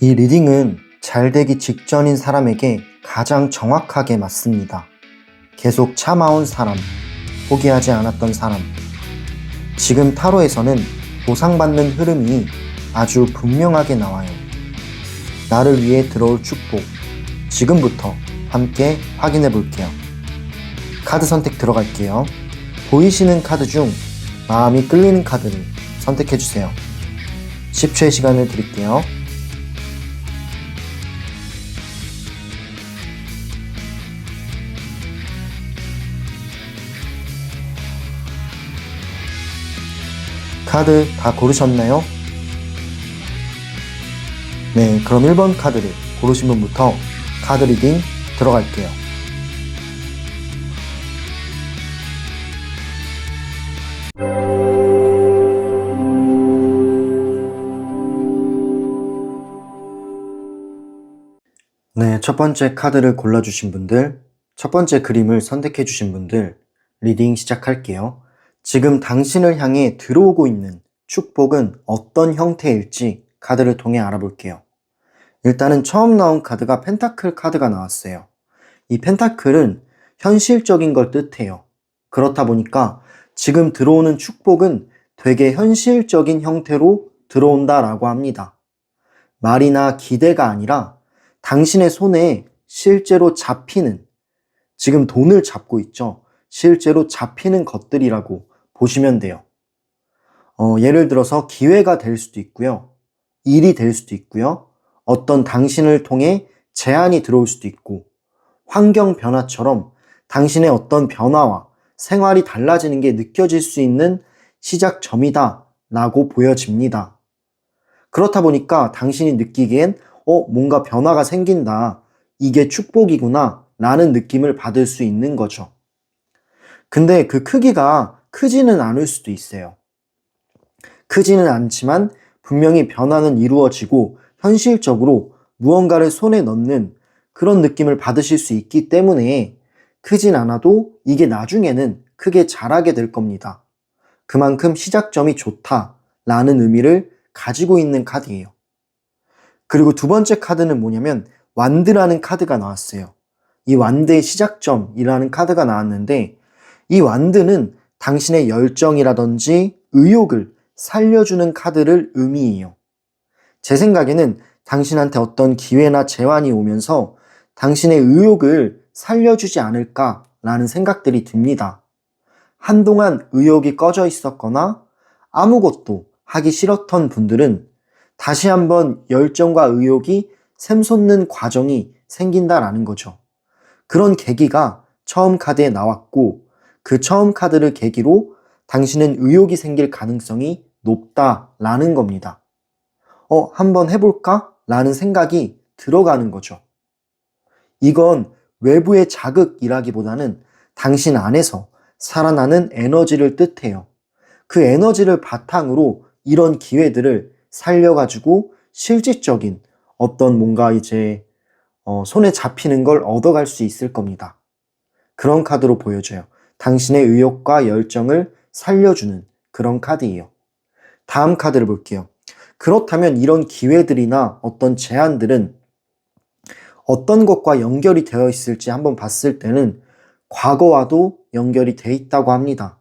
이 리딩은 잘 되기 직전인 사람에게 가장 정확하게 맞습니다. 계속 참아온 사람, 포기하지 않았던 사람. 지금 타로에서는 보상받는 흐름이 아주 분명하게 나와요. 나를 위해 들어올 축복, 지금부터 함께 확인해 볼게요. 카드 선택 들어갈게요. 보이시는 카드 중 마음이 끌리는 카드를 선택해 주세요. 10초의 시간을 드릴게요. 카드 다 고르셨나요? 네, 그럼 1번 카드를 고르신 분부터 카드 리딩 들어갈게요. 네, 첫 번째 카드를 골라주신 분들, 첫 번째 그림을 선택해주신 분들, 리딩 시작할게요. 지금 당신을 향해 들어오고 있는 축복은 어떤 형태일지 카드를 통해 알아볼게요. 일단은 처음 나온 카드가 펜타클 카드가 나왔어요. 이 펜타클은 현실적인 걸 뜻해요. 그렇다 보니까 지금 들어오는 축복은 되게 현실적인 형태로 들어온다라고 합니다. 말이나 기대가 아니라 당신의 손에 실제로 잡히는, 지금 돈을 잡고 있죠. 실제로 잡히는 것들이라고 보시면 돼요. 예를 들어서 기회가 될 수도 있고요. 일이 될 수도 있고요. 어떤 당신을 통해 제안이 들어올 수도 있고, 환경 변화처럼 당신의 어떤 변화와 생활이 달라지는 게 느껴질 수 있는 시작점이다 라고 보여집니다. 그렇다 보니까 당신이 느끼기엔 뭔가 변화가 생긴다, 이게 축복이구나 라는 느낌을 받을 수 있는 거죠. 근데 그 크기가 크지는 않을 수도 있어요. 크지는 않지만 분명히 변화는 이루어지고 현실적으로 무언가를 손에 넣는 그런 느낌을 받으실 수 있기 때문에 크진 않아도 이게 나중에는 크게 자라게 될 겁니다. 그만큼 시작점이 좋다라는 의미를 가지고 있는 카드예요. 그리고 두 번째 카드는 뭐냐면 완드라는 카드가 나왔어요. 이 완드의 시작점이라는 카드가 나왔는데, 이 완드는 당신의 열정이라든지 의욕을 살려주는 카드를 의미해요. 제 생각에는 당신한테 어떤 기회나 제안이 오면서 당신의 의욕을 살려주지 않을까라는 생각들이 듭니다. 한동안 의욕이 꺼져 있었거나 아무것도 하기 싫었던 분들은 다시 한번 열정과 의욕이 샘솟는 과정이 생긴다라는 거죠. 그런 계기가 처음 카드에 나왔고, 그 처음 카드를 계기로 당신은 의욕이 생길 가능성이 높다라는 겁니다. 한번 해볼까? 라는 생각이 들어가는 거죠. 이건 외부의 자극이라기보다는 당신 안에서 살아나는 에너지를 뜻해요. 그 에너지를 바탕으로 이런 기회들을 살려가지고 실질적인 어떤 뭔가 이제 손에 잡히는 걸 얻어갈 수 있을 겁니다. 그런 카드로 보여져요. 당신의 의욕과 열정을 살려주는 그런 카드예요. 다음 카드를 볼게요. 그렇다면 이런 기회들이나 어떤 제안들은 어떤 것과 연결이 되어 있을지 한번 봤을 때는 과거와도 연결이 돼 있다고 합니다.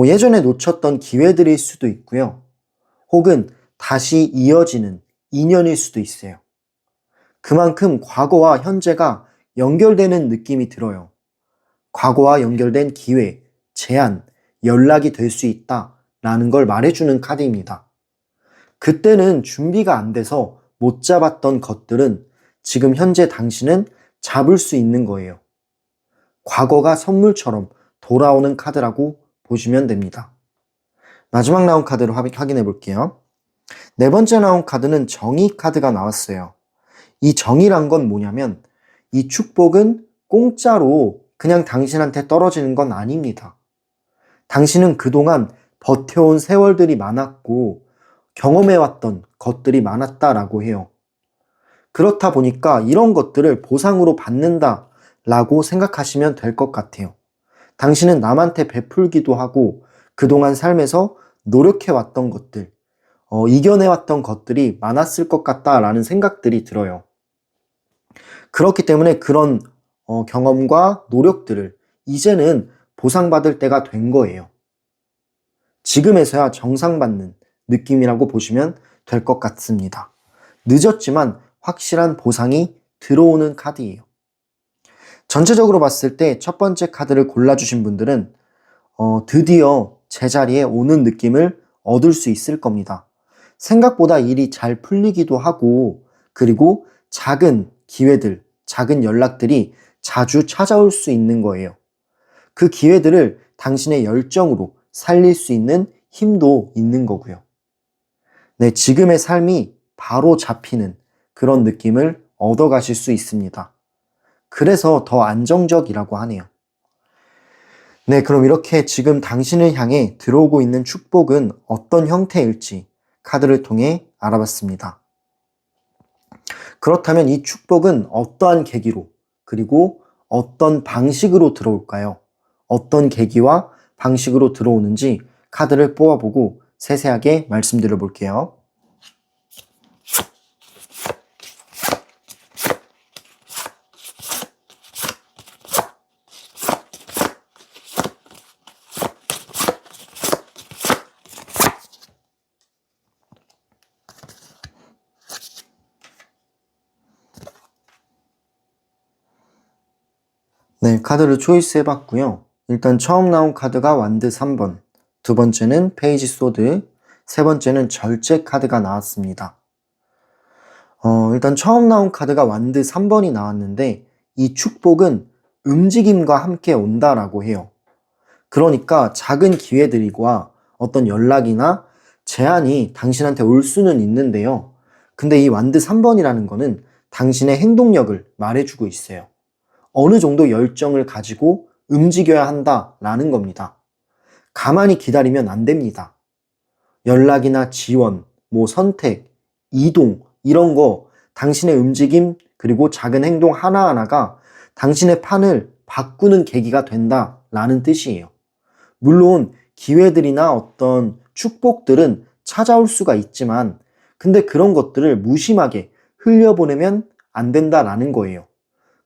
예전에 놓쳤던 기회들일 수도 있고요. 혹은 다시 이어지는 인연일 수도 있어요. 그만큼 과거와 현재가 연결되는 느낌이 들어요. 과거와 연결된 기회, 제안, 연락이 될 수 있다라는 걸 말해주는 카드입니다. 그때는 준비가 안 돼서 못 잡았던 것들은 지금 현재 당신은 잡을 수 있는 거예요. 과거가 선물처럼 돌아오는 카드라고 보시면 됩니다. 마지막 나온 카드로 확인해 볼게요. 네 번째 나온 카드는 정의 카드가 나왔어요. 이 정의란 건 뭐냐면 이 축복은 공짜로 그냥 당신한테 떨어지는 건 아닙니다. 당신은 그동안 버텨온 세월들이 많았고 경험해왔던 것들이 많았다라고 해요. 그렇다 보니까 이런 것들을 보상으로 받는다라고 생각하시면 될 것 같아요. 당신은 남한테 베풀기도 하고 그동안 삶에서 노력해왔던 것들, 이겨내왔던 것들이 많았을 것 같다라는 생각들이 들어요. 그렇기 때문에 그런 경험과 노력들을 이제는 보상받을 때가 된 거예요. 지금에서야 정상받는 느낌이라고 보시면 될 것 같습니다. 늦었지만 확실한 보상이 들어오는 카드예요. 전체적으로 봤을 때 첫 번째 카드를 골라주신 분들은 드디어 제자리에 오는 느낌을 얻을 수 있을 겁니다. 생각보다 일이 잘 풀리기도 하고, 그리고 작은 기회들, 작은 연락들이 자주 찾아올 수 있는 거예요. 그 기회들을 당신의 열정으로 살릴 수 있는 힘도 있는 거고요. 네, 지금의 삶이 바로 잡히는 그런 느낌을 얻어가실 수 있습니다. 그래서 더 안정적이라고 하네요. 네, 그럼 이렇게 지금 당신을 향해 들어오고 있는 축복은 어떤 형태일지 카드를 통해 알아봤습니다. 그렇다면 이 축복은 어떠한 계기로, 그리고 어떤 방식으로 들어올까요? 어떤 계기와 방식으로 들어오는지 카드를 뽑아보고 세세하게 말씀드려 볼게요. 네, 카드를 초이스 해봤고요. 일단 처음 나온 카드가 완드 3번, 두 번째는 페이지 소드, 세 번째는 절제 카드가 나왔습니다. 일단 처음 나온 카드가 완드 3번이 나왔는데 이 축복은 움직임과 함께 온다라고 해요. 그러니까 작은 기회들과 어떤 연락이나 제안이 당신한테 올 수는 있는데요. 근데 이 완드 3번이라는 거는 당신의 행동력을 말해주고 있어요. 어느 정도 열정을 가지고 움직여야 한다라는 겁니다. 가만히 기다리면 안 됩니다. 연락이나 지원, 선택, 이동 이런 거 당신의 움직임 그리고 작은 행동 하나하나가 당신의 판을 바꾸는 계기가 된다라는 뜻이에요. 물론 기회들이나 어떤 축복들은 찾아올 수가 있지만 근데 그런 것들을 무심하게 흘려보내면 안 된다라는 거예요.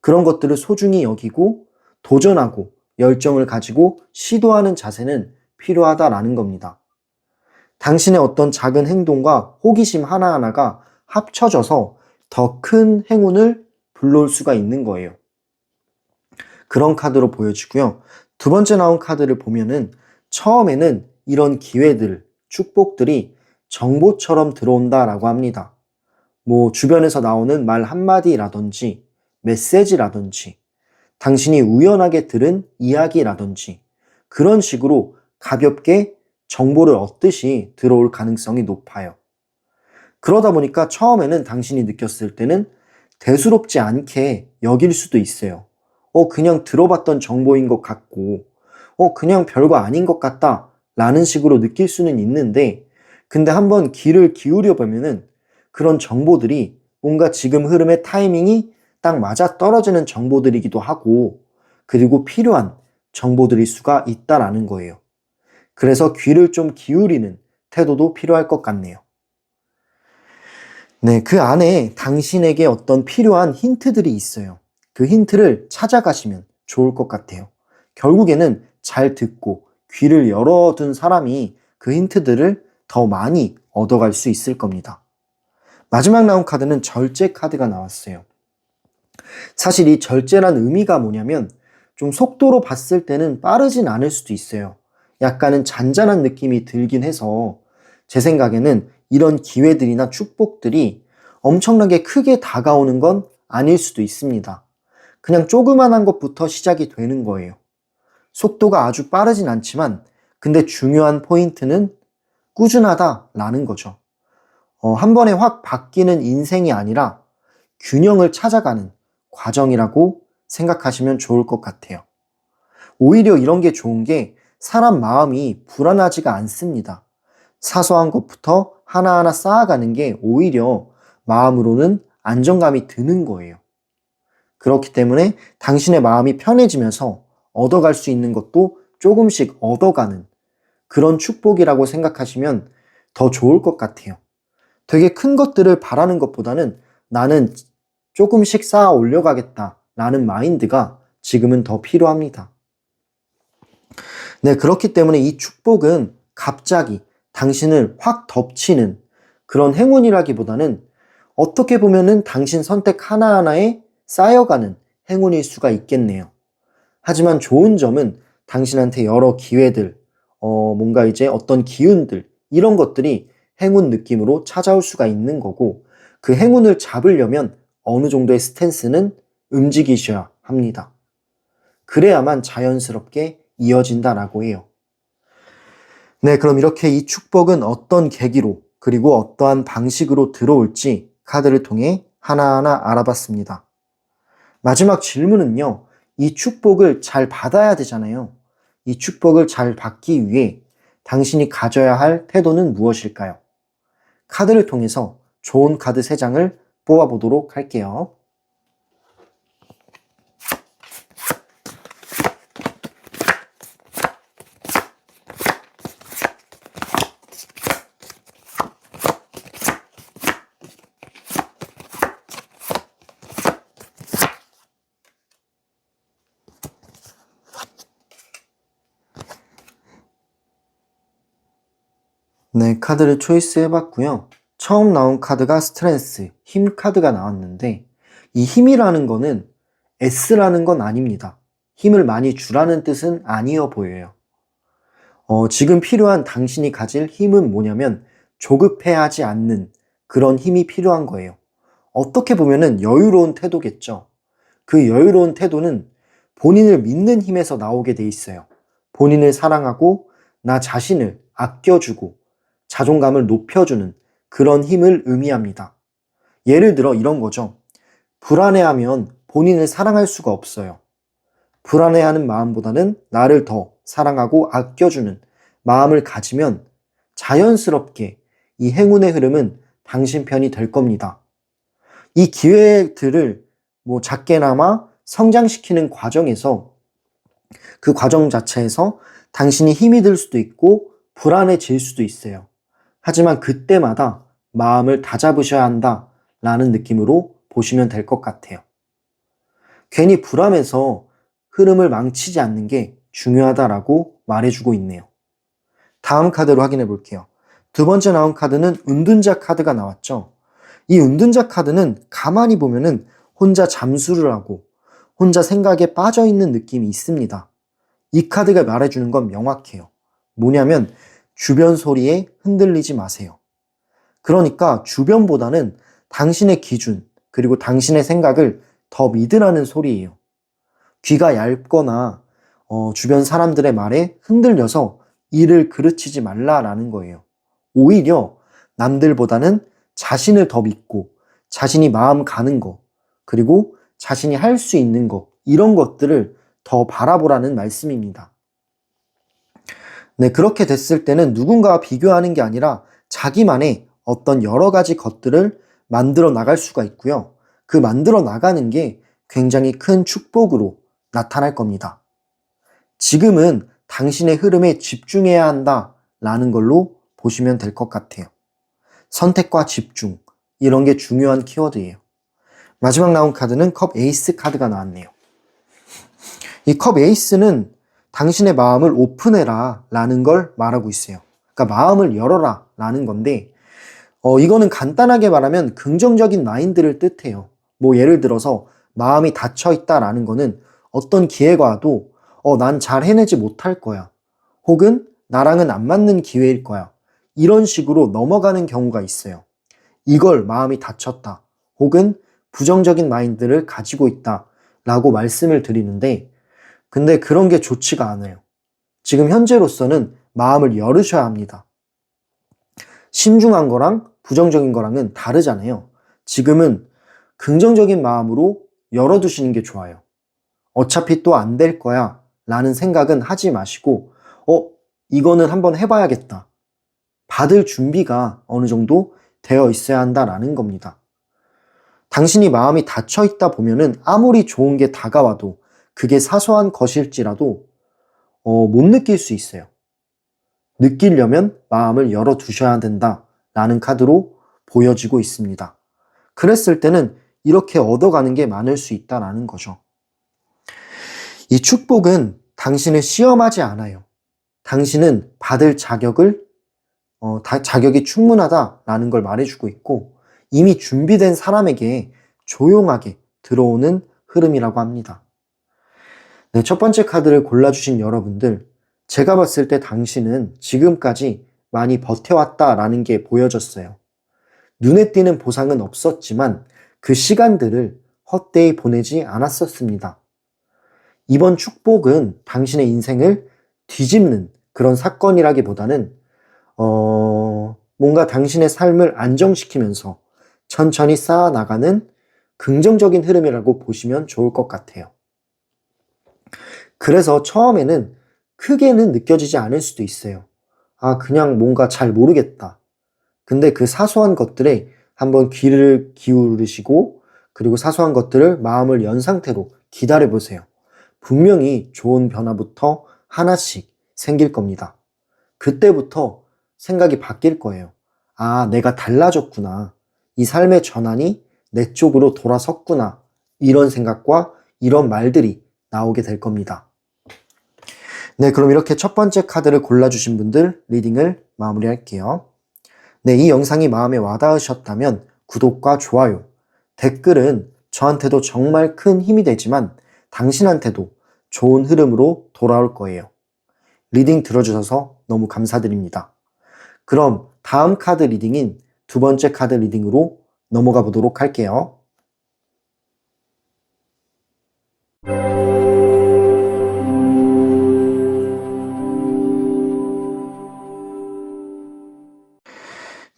그런 것들을 소중히 여기고 도전하고 열정을 가지고 시도하는 자세는 필요하다라는 겁니다. 당신의 어떤 작은 행동과 호기심 하나하나가 합쳐져서 더 큰 행운을 불러올 수가 있는 거예요. 그런 카드로 보여지고요. 두 번째 나온 카드를 보면은 처음에는 이런 기회들, 축복들이 정보처럼 들어온다라고 합니다. 주변에서 나오는 말 한마디라든지 메시지라든지 당신이 우연하게 들은 이야기라든지 그런 식으로 가볍게 정보를 얻듯이 들어올 가능성이 높아요. 그러다 보니까 처음에는 당신이 느꼈을 때는 대수롭지 않게 여길 수도 있어요. 그냥 들어봤던 정보인 것 같고, 그냥 별거 아닌 것 같다 라는 식으로 느낄 수는 있는데, 근데 한번 귀를 기울여 보면은 그런 정보들이 뭔가 지금 흐름의 타이밍이 딱 맞아 떨어지는 정보들이기도 하고, 그리고 필요한 정보들일 수가 있다라는 거예요. 그래서 귀를 좀 기울이는 태도도 필요할 것 같네요. 네, 그 안에 당신에게 어떤 필요한 힌트들이 있어요. 그 힌트를 찾아가시면 좋을 것 같아요. 결국에는 잘 듣고 귀를 열어둔 사람이 그 힌트들을 더 많이 얻어갈 수 있을 겁니다. 마지막 나온 카드는 절제 카드가 나왔어요. 사실 이 절제란 의미가 뭐냐면 좀 속도로 봤을 때는 빠르진 않을 수도 있어요. 약간은 잔잔한 느낌이 들긴 해서 제 생각에는 이런 기회들이나 축복들이 엄청나게 크게 다가오는 건 아닐 수도 있습니다. 그냥 조그만한 것부터 시작이 되는 거예요. 속도가 아주 빠르진 않지만 근데 중요한 포인트는 꾸준하다라는 거죠. 한 번에 확 바뀌는 인생이 아니라 균형을 찾아가는 과정이라고 생각하시면 좋을 것 같아요. 오히려 이런 게 좋은 게 사람 마음이 불안하지가 않습니다. 사소한 것부터 하나하나 쌓아가는 게 오히려 마음으로는 안정감이 드는 거예요. 그렇기 때문에 당신의 마음이 편해지면서 얻어갈 수 있는 것도 조금씩 얻어가는 그런 축복이라고 생각하시면 더 좋을 것 같아요. 되게 큰 것들을 바라는 것보다는 나는 조금씩 쌓아 올려가겠다 라는 마인드가 지금은 더 필요합니다. 네, 그렇기 때문에 이 축복은 갑자기 당신을 확 덮치는 그런 행운이라기보다는 어떻게 보면은 당신 선택 하나하나에 쌓여가는 행운일 수가 있겠네요. 하지만 좋은 점은 당신한테 여러 기회들, 뭔가 이제 어떤 기운들, 이런 것들이 행운 느낌으로 찾아올 수가 있는 거고, 그 행운을 잡으려면 어느 정도의 스탠스는 움직이셔야 합니다. 그래야만 자연스럽게 이어진다라고 해요. 네, 그럼 이렇게 이 축복은 어떤 계기로 그리고 어떠한 방식으로 들어올지 카드를 통해 하나하나 알아봤습니다. 마지막 질문은요. 이 축복을 잘 받아야 되잖아요. 이 축복을 잘 받기 위해 당신이 가져야 할 태도는 무엇일까요? 카드를 통해서 좋은 카드 3장을 뽑아보도록 할게요. 네, 카드를 초이스 해봤고요. 처음 나온 카드가 스트렝스, 힘 카드가 나왔는데 이 힘이라는 거는 S라는 건 아닙니다. 힘을 많이 주라는 뜻은 아니어 보여요. 지금 필요한 당신이 가질 힘은 뭐냐면 조급해하지 않는 그런 힘이 필요한 거예요. 어떻게 보면은 여유로운 태도겠죠. 그 여유로운 태도는 본인을 믿는 힘에서 나오게 돼 있어요. 본인을 사랑하고 나 자신을 아껴주고 자존감을 높여주는 그런 힘을 의미합니다. 예를 들어 이런 거죠. 불안해하면 본인을 사랑할 수가 없어요. 불안해하는 마음보다는 나를 더 사랑하고 아껴주는 마음을 가지면 자연스럽게 이 행운의 흐름은 당신 편이 될 겁니다. 이 기회들을 작게나마 성장시키는 과정에서 그 과정 자체에서 당신이 힘이 들 수도 있고 불안해질 수도 있어요. 하지만 그때마다 마음을 다잡으셔야 한다라는 느낌으로 보시면 될 것 같아요. 괜히 불안해서 흐름을 망치지 않는 게 중요하다라고 말해주고 있네요. 다음 카드로 확인해 볼게요. 두 번째 나온 카드는 은둔자 카드가 나왔죠. 이 은둔자 카드는 가만히 보면은 혼자 잠수를 하고 혼자 생각에 빠져 있는 느낌이 있습니다. 이 카드가 말해주는 건 명확해요. 뭐냐면 주변 소리에 흔들리지 마세요. 그러니까 주변보다는 당신의 기준 그리고 당신의 생각을 더 믿으라는 소리예요. 귀가 얇거나 주변 사람들의 말에 흔들려서 일을 그르치지 말라라는 거예요. 오히려 남들보다는 자신을 더 믿고 자신이 마음 가는 거 그리고 자신이 할 수 있는 거 이런 것들을 더 바라보라는 말씀입니다. 네, 그렇게 됐을 때는 누군가와 비교하는 게 아니라 자기만의 어떤 여러 가지 것들을 만들어 나갈 수가 있고요. 그 만들어 나가는 게 굉장히 큰 축복으로 나타날 겁니다. 지금은 당신의 흐름에 집중해야 한다라는 걸로 보시면 될 것 같아요. 선택과 집중, 이런 게 중요한 키워드예요. 마지막 나온 카드는 컵 에이스 카드가 나왔네요. 이 컵 에이스는 당신의 마음을 오픈해라 라는 걸 말하고 있어요. 그러니까 마음을 열어라 라는 건데 이거는 간단하게 말하면 긍정적인 마인드를 뜻해요. 예를 들어서 마음이 닫혀 있다라는 거는 어떤 기회가 와도 난 잘 해내지 못할 거야. 혹은 나랑은 안 맞는 기회일 거야. 이런 식으로 넘어가는 경우가 있어요. 이걸 마음이 닫혔다. 혹은 부정적인 마인드를 가지고 있다 라고 말씀을 드리는데 근데 그런 게 좋지가 않아요. 지금 현재로서는 마음을 열으셔야 합니다. 신중한 거랑 부정적인 거랑은 다르잖아요. 지금은 긍정적인 마음으로 열어두시는 게 좋아요. 어차피 또 안 될 거야 라는 생각은 하지 마시고 이거는 한번 해봐야겠다. 받을 준비가 어느 정도 되어 있어야 한다라는 겁니다. 당신이 마음이 닫혀 있다 보면은 아무리 좋은 게 다가와도 그게 사소한 것일지라도 못 느낄 수 있어요. 느끼려면 마음을 열어두셔야 된다라는 카드로 보여지고 있습니다. 그랬을 때는 이렇게 얻어가는 게 많을 수 있다라는 거죠. 이 축복은 당신을 시험하지 않아요. 당신은 받을 자격이 충분하다라는 걸 말해주고 있고 이미 준비된 사람에게 조용하게 들어오는 흐름이라고 합니다. 네, 첫 번째 카드를 골라주신 여러분들, 제가 봤을 때 당신은 지금까지 많이 버텨왔다라는 게 보여졌어요. 눈에 띄는 보상은 없었지만 그 시간들을 헛되이 보내지 않았었습니다. 이번 축복은 당신의 인생을 뒤집는 그런 사건이라기보다는 뭔가 당신의 삶을 안정시키면서 천천히 쌓아나가는 긍정적인 흐름이라고 보시면 좋을 것 같아요. 그래서 처음에는 크게는 느껴지지 않을 수도 있어요. 그냥 뭔가 잘 모르겠다. 근데 그 사소한 것들에 한번 귀를 기울이시고 그리고 사소한 것들을 마음을 연 상태로 기다려 보세요. 분명히 좋은 변화부터 하나씩 생길 겁니다. 그때부터 생각이 바뀔 거예요. 내가 달라졌구나. 이 삶의 전환이 내 쪽으로 돌아섰구나. 이런 생각과 이런 말들이 나오게 될 겁니다. 네, 그럼 이렇게 첫 번째 카드를 골라주신 분들 리딩을 마무리할게요. 네, 이 영상이 마음에 와닿으셨다면 구독과 좋아요, 댓글은 저한테도 정말 큰 힘이 되지만 당신한테도 좋은 흐름으로 돌아올 거예요. 리딩 들어주셔서 너무 감사드립니다. 그럼 다음 카드 리딩인 두 번째 카드 리딩으로 넘어가 보도록 할게요.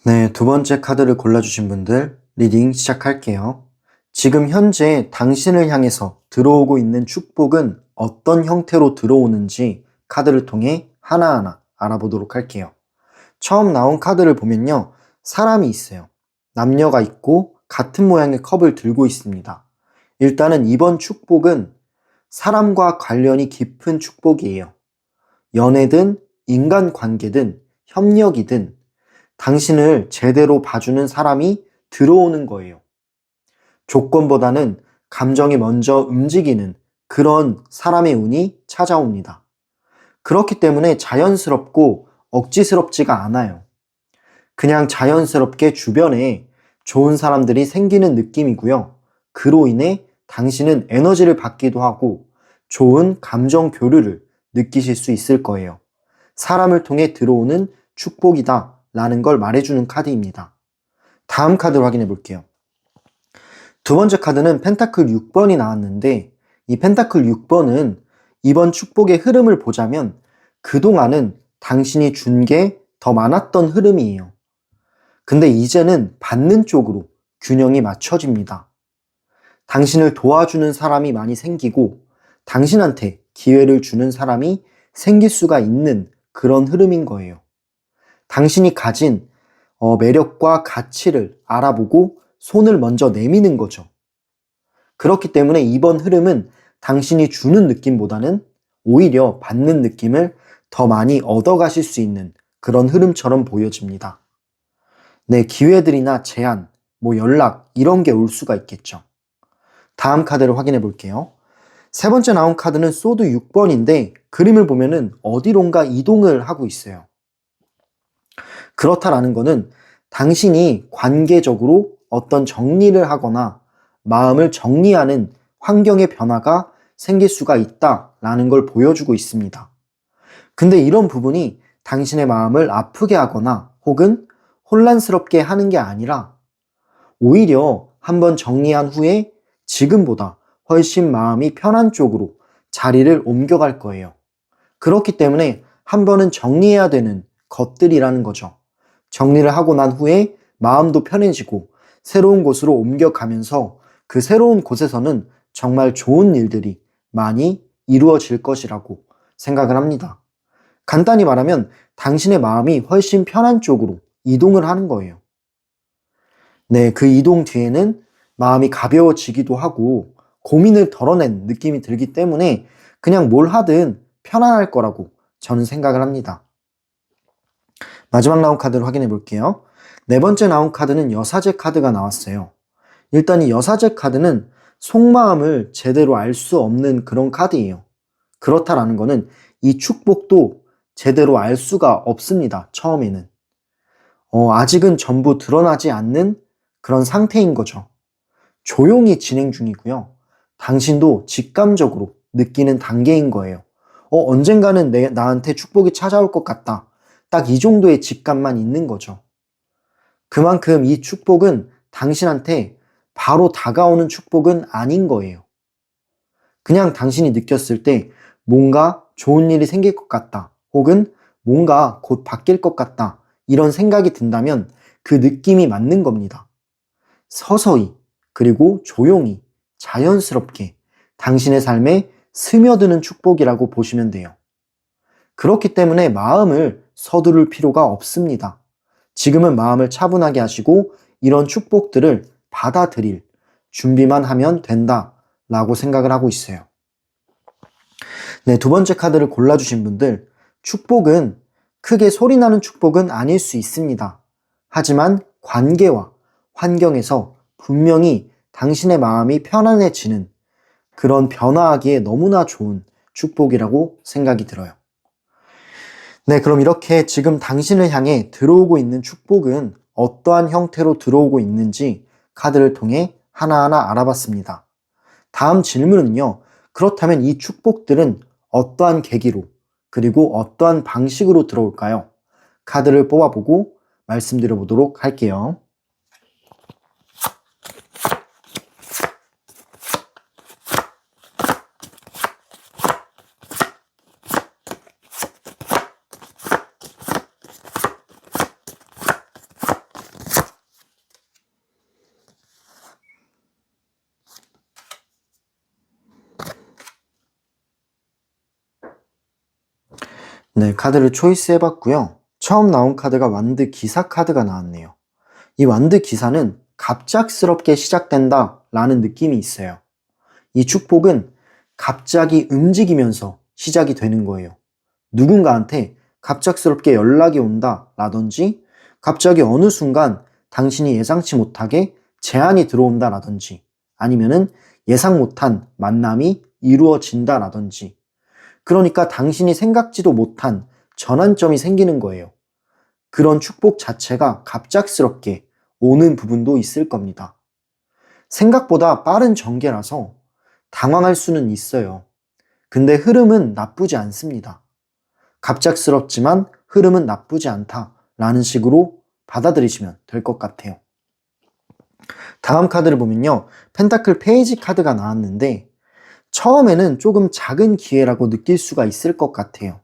네, 두 번째 카드를 골라주신 분들 리딩 시작할게요. 지금 현재 당신을 향해서 들어오고 있는 축복은 어떤 형태로 들어오는지 카드를 통해 하나하나 알아보도록 할게요. 처음 나온 카드를 보면요. 사람이 있어요. 남녀가 있고 같은 모양의 컵을 들고 있습니다. 일단은 이번 축복은 사람과 관련이 깊은 축복이에요. 연애든 인간관계든 협력이든 당신을 제대로 봐주는 사람이 들어오는 거예요. 조건보다는 감정이 먼저 움직이는 그런 사람의 운이 찾아옵니다. 그렇기 때문에 자연스럽고 억지스럽지가 않아요. 그냥 자연스럽게 주변에 좋은 사람들이 생기는 느낌이고요. 그로 인해 당신은 에너지를 받기도 하고 좋은 감정 교류를 느끼실 수 있을 거예요. 사람을 통해 들어오는 축복이다 라는 걸 말해주는 카드입니다. 다음 카드를 확인해 볼게요. 두 번째 카드는 펜타클 6번이 나왔는데 이 펜타클 6번은 이번 축복의 흐름을 보자면 그동안은 당신이 준 게 더 많았던 흐름이에요. 근데 이제는 받는 쪽으로 균형이 맞춰집니다. 당신을 도와주는 사람이 많이 생기고 당신한테 기회를 주는 사람이 생길 수가 있는 그런 흐름인 거예요. 당신이 가진 매력과 가치를 알아보고 손을 먼저 내미는 거죠. 그렇기 때문에 이번 흐름은 당신이 주는 느낌보다는 오히려 받는 느낌을 더 많이 얻어가실 수 있는 그런 흐름처럼 보여집니다. 네, 기회들이나 제안, 연락 이런 게 올 수가 있겠죠. 다음 카드를 확인해 볼게요. 세 번째 나온 카드는 소드 6번인데 그림을 보면은 어디론가 이동을 하고 있어요. 그렇다라는 거는 당신이 관계적으로 어떤 정리를 하거나 마음을 정리하는 환경의 변화가 생길 수가 있다라는 걸 보여주고 있습니다. 근데 이런 부분이 당신의 마음을 아프게 하거나 혹은 혼란스럽게 하는 게 아니라 오히려 한번 정리한 후에 지금보다 훨씬 마음이 편한 쪽으로 자리를 옮겨갈 거예요. 그렇기 때문에 한 번은 정리해야 되는 것들이라는 거죠. 정리를 하고 난 후에 마음도 편해지고 새로운 곳으로 옮겨가면서 그 새로운 곳에서는 정말 좋은 일들이 많이 이루어질 것이라고 생각을 합니다. 간단히 말하면 당신의 마음이 훨씬 편한 쪽으로 이동을 하는 거예요. 네, 그 이동 뒤에는 마음이 가벼워지기도 하고 고민을 덜어낸 느낌이 들기 때문에 그냥 뭘 하든 편안할 거라고 저는 생각을 합니다. 마지막 나온 카드를 확인해 볼게요. 네 번째 나온 카드는 여사제 카드가 나왔어요. 일단 이 여사제 카드는 속마음을 제대로 알 수 없는 그런 카드예요. 그렇다라는 거는 이 축복도 제대로 알 수가 없습니다. 처음에는. 아직은 전부 드러나지 않는 그런 상태인 거죠. 조용히 진행 중이고요. 당신도 직감적으로 느끼는 단계인 거예요. 언젠가는 나한테 축복이 찾아올 것 같다. 딱 이 정도의 직감만 있는 거죠. 그만큼 이 축복은 당신한테 바로 다가오는 축복은 아닌 거예요. 그냥 당신이 느꼈을 때 뭔가 좋은 일이 생길 것 같다. 혹은 뭔가 곧 바뀔 것 같다. 이런 생각이 든다면 그 느낌이 맞는 겁니다. 서서히 그리고 조용히 자연스럽게 당신의 삶에 스며드는 축복이라고 보시면 돼요. 그렇기 때문에 마음을 서두를 필요가 없습니다. 지금은 마음을 차분하게 하시고 이런 축복들을 받아들일 준비만 하면 된다라고 생각을 하고 있어요. 네, 두 번째 카드를 골라주신 분들, 축복은 크게 소리나는 축복은 아닐 수 있습니다. 하지만 관계와 환경에서 분명히 당신의 마음이 편안해지는 그런 변화하기에 너무나 좋은 축복이라고 생각이 들어요. 네, 그럼 이렇게 지금 당신을 향해 들어오고 있는 축복은 어떠한 형태로 들어오고 있는지 카드를 통해 하나하나 알아봤습니다. 다음 질문은요. 그렇다면 이 축복들은 어떠한 계기로 그리고 어떠한 방식으로 들어올까요? 카드를 뽑아보고 말씀드려 보도록 할게요. 네, 카드를 초이스 해봤고요. 처음 나온 카드가 완드 기사 카드가 나왔네요. 이 완드 기사는 갑작스럽게 시작된다 라는 느낌이 있어요. 이 축복은 갑자기 움직이면서 시작이 되는 거예요. 누군가한테 갑작스럽게 연락이 온다 라든지 갑자기 어느 순간 당신이 예상치 못하게 제안이 들어온다 라든지 아니면은 예상 못한 만남이 이루어진다 라든지 그러니까 당신이 생각지도 못한 전환점이 생기는 거예요. 그런 축복 자체가 갑작스럽게 오는 부분도 있을 겁니다. 생각보다 빠른 전개라서 당황할 수는 있어요. 근데 흐름은 나쁘지 않습니다. 갑작스럽지만 흐름은 나쁘지 않다라는 식으로 받아들이시면 될 것 같아요. 다음 카드를 보면요. 펜타클 페이지 카드가 나왔는데 처음에는 조금 작은 기회라고 느낄 수가 있을 것 같아요.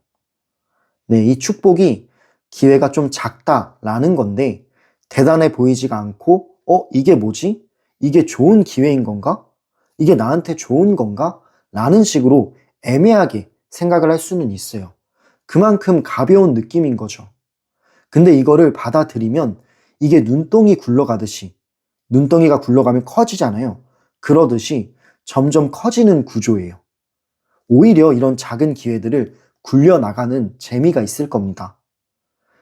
네, 이 축복이 기회가 좀 작다라는 건데 대단해 보이지가 않고 이게 뭐지? 이게 좋은 기회인 건가? 이게 나한테 좋은 건가? 라는 식으로 애매하게 생각을 할 수는 있어요. 그만큼 가벼운 느낌인 거죠. 근데 이거를 받아들이면 이게 눈덩이 굴러가듯이 눈덩이가 굴러가면 커지잖아요. 그러듯이 점점 커지는 구조예요. 오히려 이런 작은 기회들을 굴려나가는 재미가 있을 겁니다.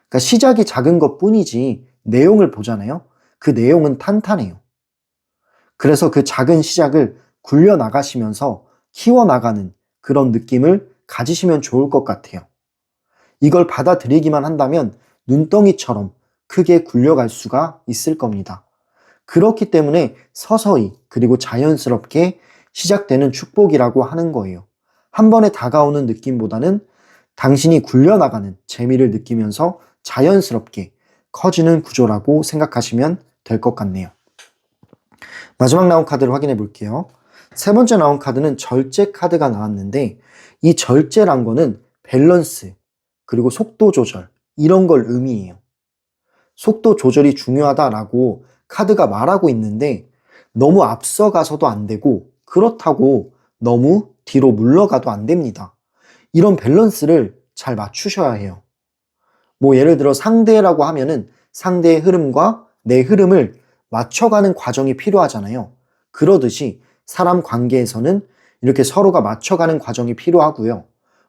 그러니까 시작이 작은 것 뿐이지 내용을 보잖아요. 그 내용은 탄탄해요. 그래서 그 작은 시작을 굴려나가시면서 키워나가는 그런 느낌을 가지시면 좋을 것 같아요. 이걸 받아들이기만 한다면 눈덩이처럼 크게 굴려갈 수가 있을 겁니다. 그렇기 때문에 서서히 그리고 자연스럽게 시작되는 축복이라고 하는 거예요. 한 번에 다가오는 느낌보다는 당신이 굴려나가는 재미를 느끼면서 자연스럽게 커지는 구조라고 생각하시면 될 것 같네요. 마지막 나온 카드를 확인해 볼게요. 세 번째 나온 카드는 절제 카드가 나왔는데 이 절제란 거는 밸런스 그리고 속도 조절 이런 걸 의미해요. 속도 조절이 중요하다라고 카드가 말하고 있는데 너무 앞서가서도 안 되고 그렇다고 너무 뒤로 물러가도 안 됩니다. 이런 밸런스를 잘 맞추셔야 해요. 뭐 예를 들어 상대라고 하면은 상대의 흐름과 내 흐름을 맞춰가는 과정이 필요하잖아요. 그러듯이 사람 관계에서는 이렇게 서로가 맞춰가는 과정이 필요하고요.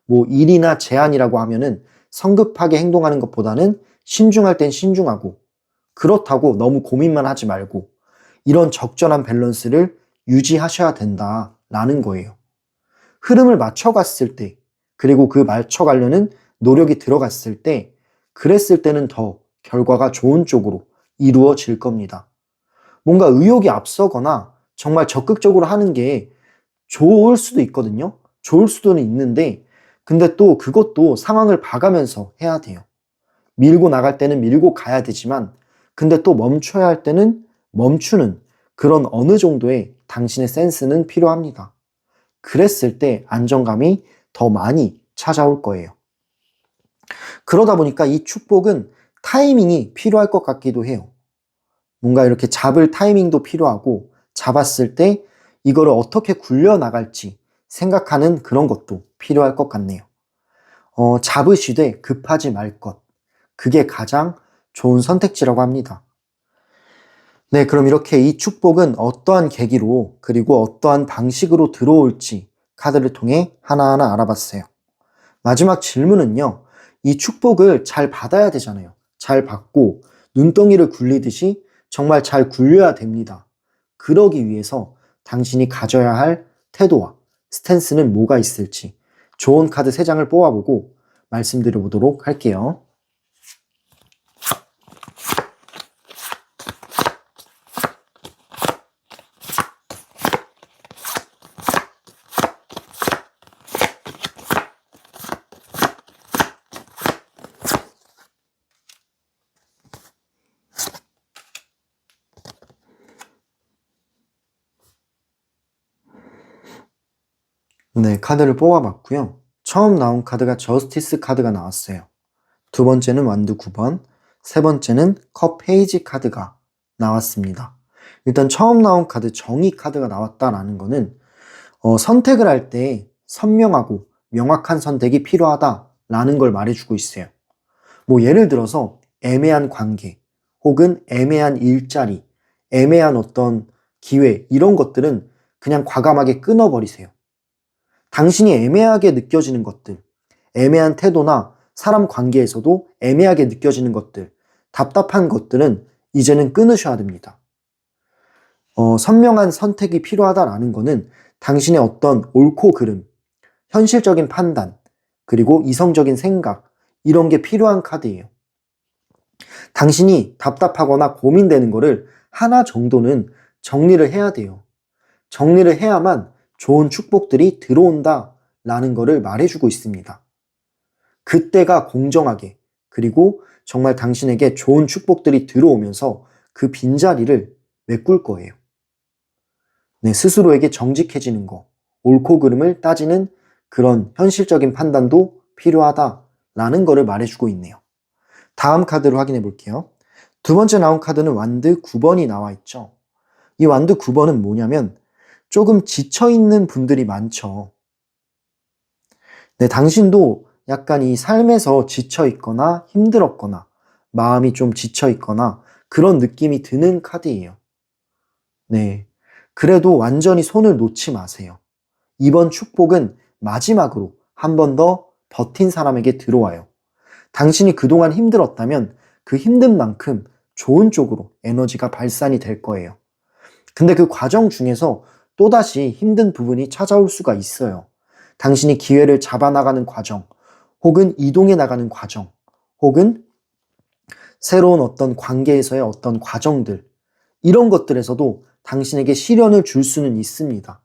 뭐 일이나 제안이라고 하면은 성급하게 행동하는 것보다는 신중할 땐 신중하고, 그렇다고 너무 고민만 하지 말고, 이런 적절한 밸런스를 유지하셔야 된다라는 거예요. 흐름을 맞춰갔을 때, 그리고 그 맞춰가려는 노력이 들어갔을 때, 그랬을 때는 더 결과가 좋은 쪽으로 이루어질 겁니다. 뭔가 의욕이 앞서거나 정말 적극적으로 하는 게 좋을 수도 있거든요. 좋을 수도는 있는데, 근데 또 그것도 상황을 봐가면서 해야 돼요. 밀고 나갈 때는 밀고 가야 되지만, 근데 또 멈춰야 할 때는 멈추는 그런 어느 정도의 당신의 센스는 필요합니다. 그랬을 때 안정감이 더 많이 찾아올 거예요. 그러다 보니까 이 축복은 타이밍이 필요할 것 같기도 해요. 뭔가 이렇게 잡을 타이밍도 필요하고, 잡았을 때 이거를 어떻게 굴려나갈지 생각하는 그런 것도 필요할 것 같네요. 잡으시되 급하지 말 것. 그게 가장 좋은 선택지라고 합니다. 네, 그럼 이렇게 이 축복은 어떠한 계기로 그리고 어떠한 방식으로 들어올지 카드를 통해 하나하나 알아봤어요. 마지막 질문은요. 이 축복을 잘 받아야 되잖아요. 잘 받고 눈덩이를 굴리듯이 정말 잘 굴려야 됩니다. 그러기 위해서 당신이 가져야 할 태도와 스탠스는 뭐가 있을지 좋은 카드 3장을 뽑아보고 말씀드려보도록 할게요. 네, 카드를 뽑아봤고요. 처음 나온 카드가 저스티스 카드가 나왔어요. 두 번째는 완드 9번, 세 번째는 컵 페이지 카드가 나왔습니다. 일단 처음 나온 카드 정의 카드가 나왔다라는 거는 선택을 할 때 선명하고 명확한 선택이 필요하다라는 걸 말해주고 있어요. 뭐 예를 들어서 애매한 관계 혹은 애매한 일자리, 애매한 어떤 기회 이런 것들은 그냥 과감하게 끊어버리세요. 당신이 애매하게 느껴지는 것들, 애매한 태도나 사람 관계에서도 애매하게 느껴지는 것들, 답답한 것들은 이제는 끊으셔야 됩니다. 선명한 선택이 필요하다라는 거는 당신의 어떤 옳고 그름, 현실적인 판단, 그리고 이성적인 생각, 이런 게 필요한 카드예요. 당신이 답답하거나 고민되는 거를 하나 정도는 정리를 해야 돼요. 정리를 해야만 좋은 축복들이 들어온다라는 거를 말해주고 있습니다. 그때가 공정하게, 그리고 정말 당신에게 좋은 축복들이 들어오면서 그 빈자리를 메꿀 거예요. 네, 스스로에게 정직해지는 거, 옳고 그름을 따지는 그런 현실적인 판단도 필요하다라는 거를 말해주고 있네요. 다음 카드로 확인해 볼게요. 두 번째 나온 카드는 완드 9번이 나와 있죠. 이 완드 9번은 뭐냐면 조금 지쳐있는 분들이 많죠. 네, 당신도 약간 이 삶에서 지쳐있거나 힘들었거나 마음이 좀 지쳐있거나 그런 느낌이 드는 카드예요. 네, 그래도 완전히 손을 놓지 마세요. 이번 축복은 마지막으로 한 번 더 버틴 사람에게 들어와요. 당신이 그동안 힘들었다면 그 힘든 만큼 좋은 쪽으로 에너지가 발산이 될 거예요. 근데 그 과정 중에서 또다시 힘든 부분이 찾아올 수가 있어요. 당신이 기회를 잡아나가는 과정, 혹은 이동해 나가는 과정, 혹은 새로운 어떤 관계에서의 어떤 과정들, 이런 것들에서도 당신에게 시련을 줄 수는 있습니다.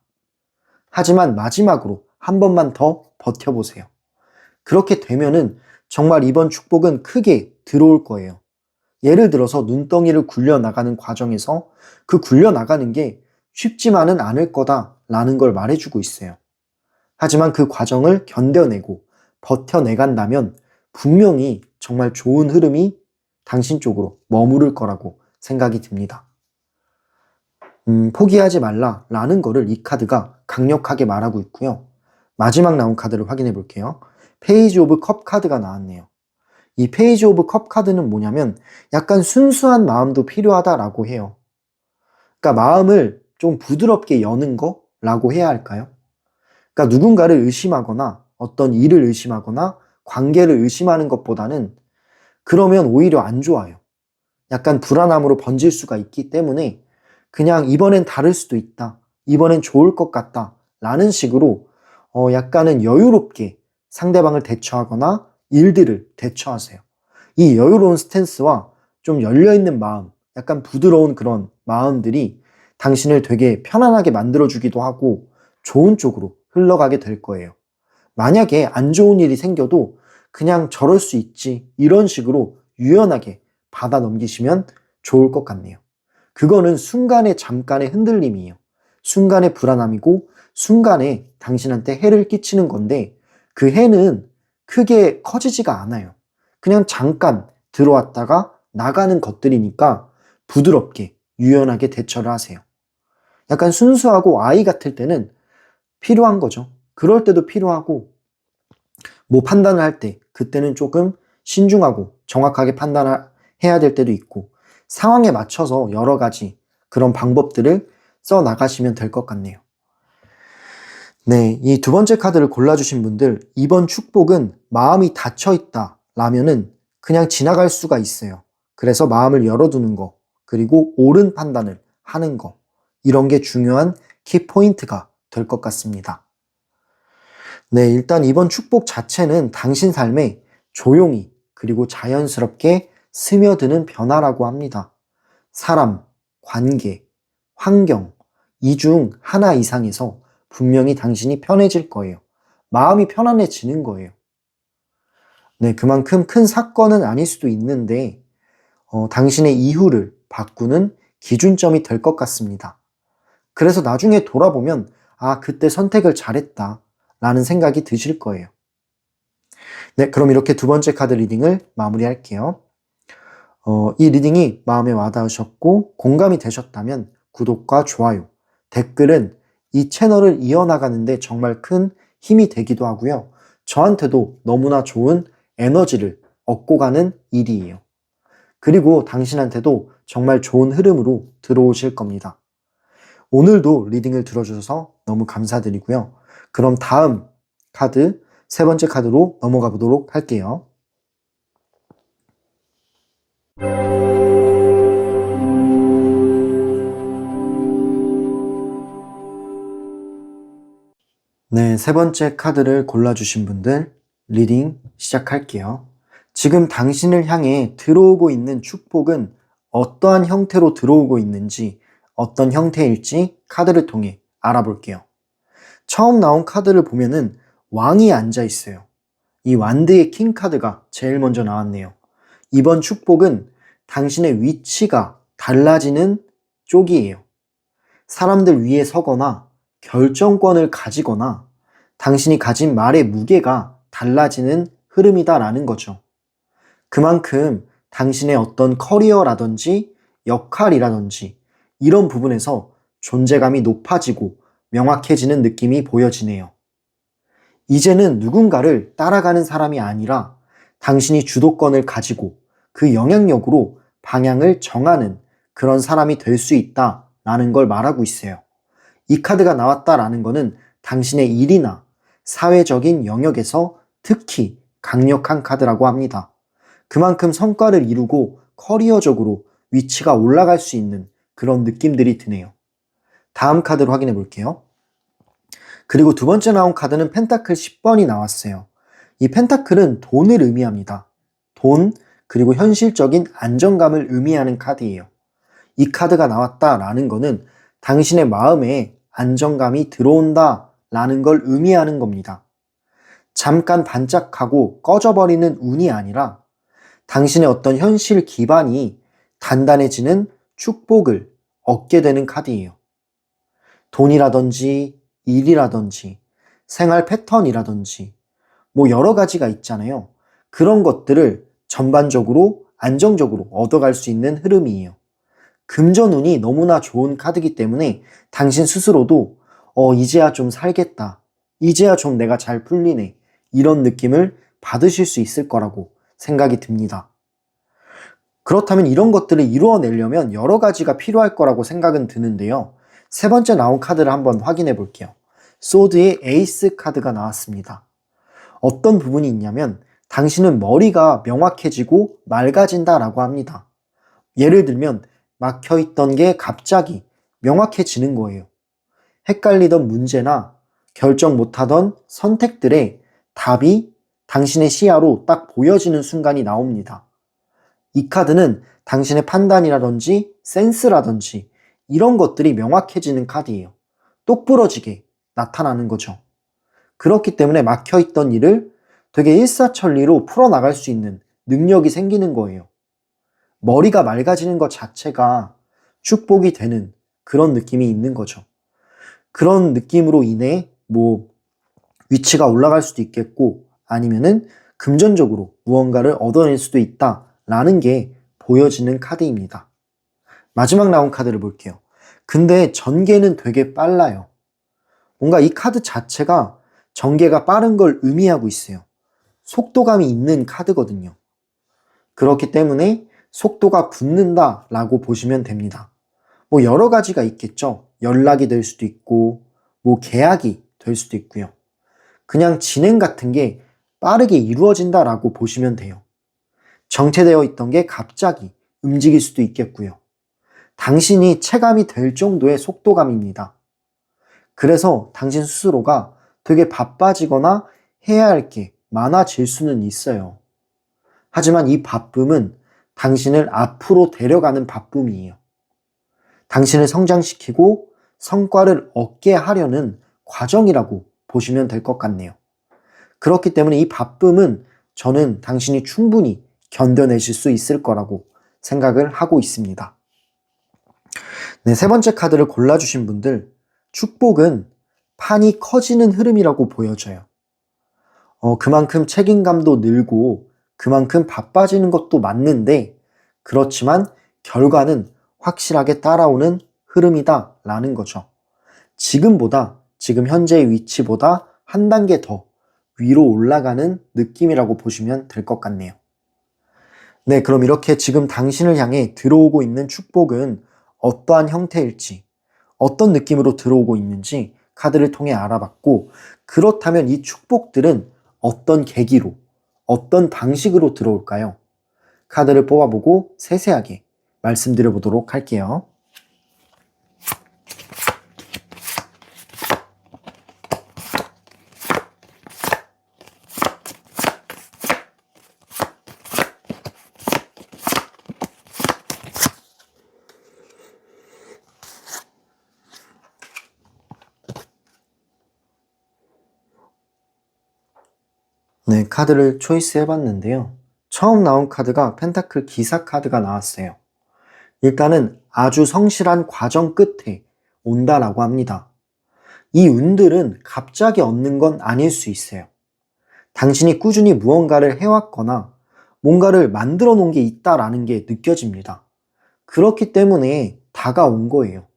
하지만 마지막으로 한 번만 더 버텨보세요. 그렇게 되면은 정말 이번 축복은 크게 들어올 거예요. 예를 들어서 눈덩이를 굴려나가는 과정에서 그 굴려나가는 게 쉽지만은 않을 거다라는 걸 말해주고 있어요. 하지만 그 과정을 견뎌내고 버텨내간다면 분명히 정말 좋은 흐름이 당신 쪽으로 머무를 거라고 생각이 듭니다. 포기하지 말라라는 거를 이 카드가 강력하게 말하고 있고요. 마지막 나온 카드를 확인해 볼게요. 페이지 오브 컵 카드가 나왔네요. 이 페이지 오브 컵 카드는 뭐냐면 약간 순수한 마음도 필요하다라고 해요. 그러니까 마음을 좀 부드럽게 여는 거라고 해야 할까요? 그러니까 누군가를 의심하거나 어떤 일을 의심하거나 관계를 의심하는 것보다는 그러면 오히려 안 좋아요. 약간 불안함으로 번질 수가 있기 때문에 그냥 이번엔 다를 수도 있다. 이번엔 좋을 것 같다. 라는 식으로 약간은 여유롭게 상대방을 대처하거나 일들을 대처하세요. 이 여유로운 스탠스와 좀 열려있는 마음, 약간 부드러운 그런 마음들이 당신을 되게 편안하게 만들어주기도 하고 좋은 쪽으로 흘러가게 될 거예요. 만약에 안 좋은 일이 생겨도 그냥 저럴 수 있지 이런 식으로 유연하게 받아 넘기시면 좋을 것 같네요. 그거는 순간의 잠깐의 흔들림이에요. 순간의 불안함이고 순간에 당신한테 해를 끼치는 건데 그 해는 크게 커지지가 않아요. 그냥 잠깐 들어왔다가 나가는 것들이니까 부드럽게 유연하게 대처를 하세요. 약간 순수하고 아이 같을 때는 필요한 거죠. 그럴 때도 필요하고 뭐 판단을 할 때 그때는 조금 신중하고 정확하게 판단을 해야 될 때도 있고 상황에 맞춰서 여러 가지 그런 방법들을 써 나가시면 될 것 같네요. 네, 이 두 번째 카드를 골라주신 분들 이번 축복은 마음이 닫혀있다 라면은 그냥 지나갈 수가 있어요. 그래서 마음을 열어두는 거 그리고 옳은 판단을 하는 거 이런 게 중요한 키포인트가 될 것 같습니다. 네, 일단 이번 축복 자체는 당신 삶에 조용히 그리고 자연스럽게 스며드는 변화라고 합니다. 사람, 관계, 환경, 이 중 하나 이상에서 분명히 당신이 편해질 거예요. 마음이 편안해지는 거예요. 네, 그만큼 큰 사건은 아닐 수도 있는데, 당신의 이후를 바꾸는 기준점이 될 것 같습니다. 그래서 나중에 돌아보면, 아, 그때 선택을 잘했다. 라는 생각이 드실 거예요. 네, 그럼 이렇게 두 번째 카드 리딩을 마무리할게요. 이 리딩이 마음에 와닿으셨고 공감이 되셨다면 구독과 좋아요, 댓글은 이 채널을 이어나가는데 정말 큰 힘이 되기도 하고요. 저한테도 너무나 좋은 에너지를 얻고 가는 일이에요. 그리고 당신한테도 정말 좋은 흐름으로 들어오실 겁니다. 오늘도 리딩을 들어주셔서 너무 감사드리고요. 그럼 다음 카드, 세 번째 카드로 넘어가 보도록 할게요. 네, 세 번째 카드를 골라주신 분들 리딩 시작할게요. 지금 당신을 향해 들어오고 있는 축복은 어떠한 형태로 들어오고 있는지 어떤 형태일지 카드를 통해 알아볼게요. 처음 나온 카드를 보면은 왕이 앉아 있어요. 이 완드의 킹 카드가 제일 먼저 나왔네요. 이번 축복은 당신의 위치가 달라지는 쪽이에요. 사람들 위에 서거나 결정권을 가지거나 당신이 가진 말의 무게가 달라지는 흐름이다라는 거죠. 그만큼 당신의 어떤 커리어라든지 역할이라든지 이런 부분에서 존재감이 높아지고 명확해지는 느낌이 보여지네요. 이제는 누군가를 따라가는 사람이 아니라 당신이 주도권을 가지고 그 영향력으로 방향을 정하는 그런 사람이 될 수 있다라는 걸 말하고 있어요. 이 카드가 나왔다라는 거는 당신의 일이나 사회적인 영역에서 특히 강력한 카드라고 합니다. 그만큼 성과를 이루고 커리어적으로 위치가 올라갈 수 있는 그런 느낌들이 드네요. 다음 카드로 확인해 볼게요. 그리고 두 번째 나온 카드는 펜타클 10번이 나왔어요. 이 펜타클은 돈을 의미합니다. 돈, 그리고 현실적인 안정감을 의미하는 카드예요. 이 카드가 나왔다라는 거는 당신의 마음에 안정감이 들어온다라는 걸 의미하는 겁니다. 잠깐 반짝하고 꺼져버리는 운이 아니라 당신의 어떤 현실 기반이 단단해지는 축복을 얻게 되는 카드예요. 돈이라든지 일이라든지 생활 패턴이라든지 뭐 여러 가지가 있잖아요. 그런 것들을 전반적으로 안정적으로 얻어갈 수 있는 흐름이에요. 금전운이 너무나 좋은 카드이기 때문에 당신 스스로도 이제야 좀 살겠다. 이제야 좀 내가 잘 풀리네. 이런 느낌을 받으실 수 있을 거라고 생각이 듭니다. 그렇다면 이런 것들을 이루어내려면 여러 가지가 필요할 거라고 생각은 드는데요. 세 번째 나온 카드를 한번 확인해 볼게요. 소드의 에이스 카드가 나왔습니다. 어떤 부분이 있냐면 당신은 머리가 명확해지고 맑아진다라고 합니다. 예를 들면 막혀있던 게 갑자기 명확해지는 거예요. 헷갈리던 문제나 결정 못하던 선택들의 답이 당신의 시야로 딱 보여지는 순간이 나옵니다. 이 카드는 당신의 판단이라든지 센스라든지 이런 것들이 명확해지는 카드예요. 똑부러지게 나타나는 거죠. 그렇기 때문에 막혀있던 일을 되게 일사천리로 풀어나갈 수 있는 능력이 생기는 거예요. 머리가 맑아지는 것 자체가 축복이 되는 그런 느낌이 있는 거죠. 그런 느낌으로 인해 위치가 올라갈 수도 있겠고 아니면은 금전적으로 무언가를 얻어낼 수도 있다라는 게 보여지는 카드입니다. 마지막 나온 카드를 볼게요. 근데 전개는 되게 빨라요. 뭔가 이 카드 자체가 전개가 빠른 걸 의미하고 있어요. 속도감이 있는 카드거든요. 그렇기 때문에 속도가 붙는다라고 보시면 됩니다. 여러 가지가 있겠죠. 연락이 될 수도 있고 계약이 될 수도 있고요. 그냥 진행 같은 게 빠르게 이루어진다라고 보시면 돼요. 정체되어 있던 게 갑자기 움직일 수도 있겠고요. 당신이 체감이 될 정도의 속도감입니다. 그래서 당신 스스로가 되게 바빠지거나 해야 할 게 많아질 수는 있어요. 하지만 이 바쁨은 당신을 앞으로 데려가는 바쁨이에요. 당신을 성장시키고 성과를 얻게 하려는 과정이라고 보시면 될 것 같네요. 그렇기 때문에 이 바쁨은 저는 당신이 충분히 견뎌내실 수 있을 거라고 생각을 하고 있습니다. 네, 세 번째 카드를 골라주신 분들, 축복은 판이 커지는 흐름이라고 보여져요. 그만큼 책임감도 늘고 그만큼 바빠지는 것도 맞는데 그렇지만 결과는 확실하게 따라오는 흐름이다 라는 거죠. 지금 현재의 위치보다 한 단계 더 위로 올라가는 느낌이라고 보시면 될 것 같네요. 네, 그럼 이렇게 지금 당신을 향해 들어오고 있는 축복은 어떠한 형태일지, 어떤 느낌으로 들어오고 있는지 카드를 통해 알아봤고, 그렇다면 이 축복들은 어떤 계기로, 어떤 방식으로 들어올까요? 카드를 뽑아보고 세세하게 말씀드려보도록 할게요. 네, 카드를 초이스 해봤는데요. 처음 나온 카드가 펜타클 기사 카드가 나왔어요. 일단은 아주 성실한 과정 끝에 온다라고 합니다. 이 운들은 갑자기 얻는 건 아닐 수 있어요. 당신이 꾸준히 무언가를 해왔거나 뭔가를 만들어 놓은 게 있다라는 게 느껴집니다. 그렇기 때문에 다가온 거예요.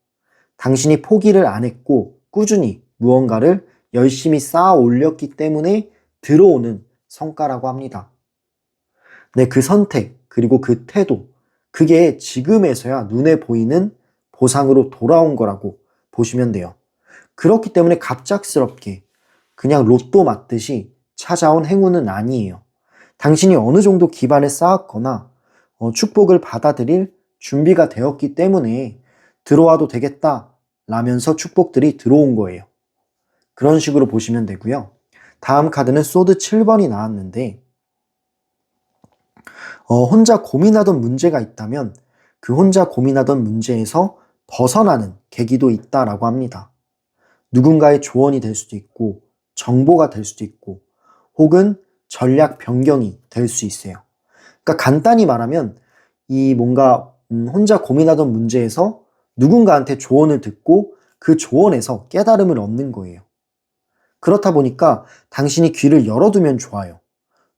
당신이 포기를 안 했고 꾸준히 무언가를 열심히 쌓아 올렸기 때문에 들어오는 성과라고 합니다. 네, 그 선택, 그리고 그 태도, 그게 지금에서야 눈에 보이는 보상으로 돌아온 거라고 보시면 돼요. 그렇기 때문에 갑작스럽게 그냥 로또 맞듯이 찾아온 행운은 아니에요. 당신이 어느 정도 기반을 쌓았거나 축복을 받아들일 준비가 되었기 때문에 들어와도 되겠다 라면서 축복들이 들어온 거예요. 그런 식으로 보시면 되고요. 다음 카드는 소드 7번이 나왔는데 혼자 고민하던 문제가 있다면 그 혼자 고민하던 문제에서 벗어나는 계기도 있다라고 합니다. 누군가의 조언이 될 수도 있고 정보가 될 수도 있고 혹은 전략 변경이 될 수 있어요. 그러니까 간단히 말하면 이 뭔가 혼자 고민하던 문제에서 누군가한테 조언을 듣고 그 조언에서 깨달음을 얻는 거예요. 그렇다 보니까 당신이 귀를 열어두면 좋아요.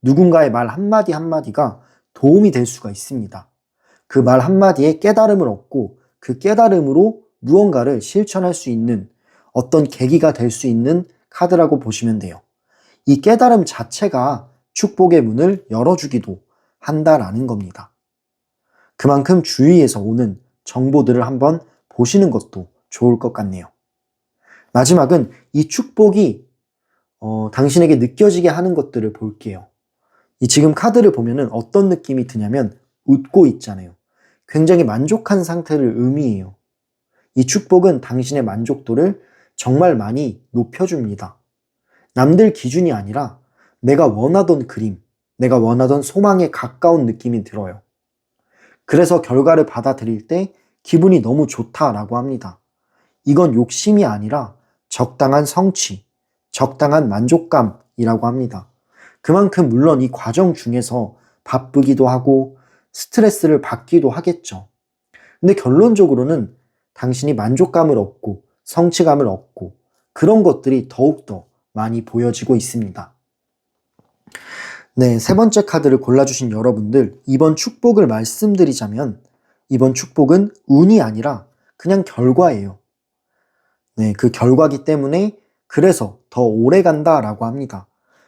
누군가의 말 한마디 한마디가 도움이 될 수가 있습니다. 그 말 한마디에 깨달음을 얻고 그 깨달음으로 무언가를 실천할 수 있는 어떤 계기가 될 수 있는 카드라고 보시면 돼요. 이 깨달음 자체가 축복의 문을 열어주기도 한다라는 겁니다. 그만큼 주위에서 오는 정보들을 한번 보시는 것도 좋을 것 같네요. 마지막은 이 축복이 당신에게 느껴지게 하는 것들을 볼게요. 이 지금 카드를 보면은 어떤 느낌이 드냐면 웃고 있잖아요. 굉장히 만족한 상태를 의미해요. 이 축복은 당신의 만족도를 정말 많이 높여줍니다. 남들 기준이 아니라 내가 원하던 그림, 내가 원하던 소망에 가까운 느낌이 들어요. 그래서 결과를 받아들일 때 기분이 너무 좋다라고 합니다. 이건 욕심이 아니라 적당한 성취, 적당한 만족감이라고 합니다. 그만큼 물론 이 과정 중에서 바쁘기도 하고 스트레스를 받기도 하겠죠. 근데 결론적으로는 당신이 만족감을 얻고 성취감을 얻고 그런 것들이 더욱더 많이 보여지고 있습니다. 네, 세 번째 카드를 골라주신 여러분들, 이번 축복을 말씀드리자면 이번 축복은 운이 아니라 그냥 결과예요. 네, 그 결과기 때문에 그래서 더 오래 간다라고 합니다.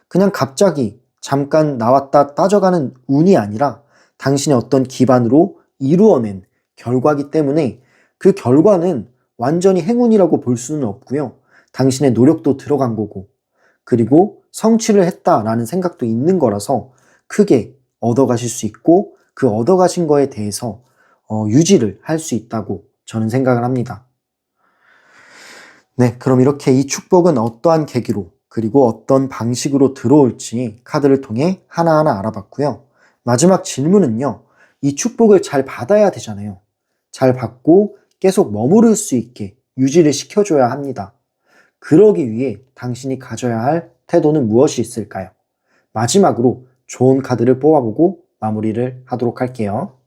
그냥 갑자기 잠깐 나왔다 따져가는 운이 아니라 당신의 어떤 기반으로 이루어낸 결과기 때문에 그 결과는 완전히 행운이라고 볼 수는 없고요. 당신의 노력도 들어간 거고 그리고 성취를 했다라는 생각도 있는 거라서 크게 얻어가실 수 있고 그 얻어가신 거에 대해서 유지를 할 수 있다고 저는 생각을 합니다. 네, 그럼 이렇게 이 축복은 어떠한 계기로 그리고 어떤 방식으로 들어올지 카드를 통해 하나하나 알아봤고요. 마지막 질문은요. 이 축복을 잘 받아야 되잖아요. 잘 받고 계속 머무를 수 있게 유지를 시켜줘야 합니다. 그러기 위해 당신이 가져야 할 태도는 무엇이 있을까요? 마지막으로 좋은 카드를 뽑아보고 마무리를 하도록 할게요.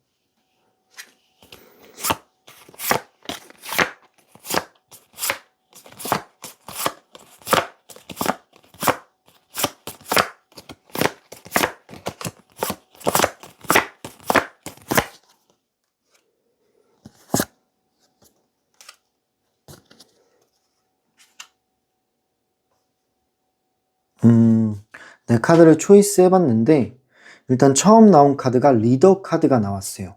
네, 카드를 초이스 해봤는데 일단 처음 나온 카드가 리더 카드가 나왔어요.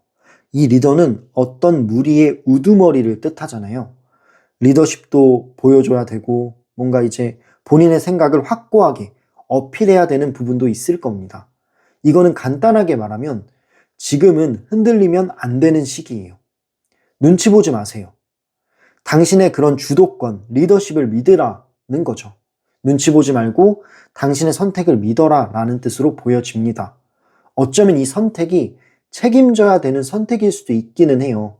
이 리더는 어떤 무리의 우두머리를 뜻하잖아요. 리더십도 보여줘야 되고 뭔가 이제 본인의 생각을 확고하게 어필해야 되는 부분도 있을 겁니다. 이거는 간단하게 말하면 지금은 흔들리면 안 되는 시기예요. 눈치 보지 마세요. 당신의 그런 주도권, 리더십을 믿으라는 거죠. 눈치 보지 말고 당신의 선택을 믿어라 라는 뜻으로 보여집니다. 어쩌면 이 선택이 책임져야 되는 선택일 수도 있기는 해요.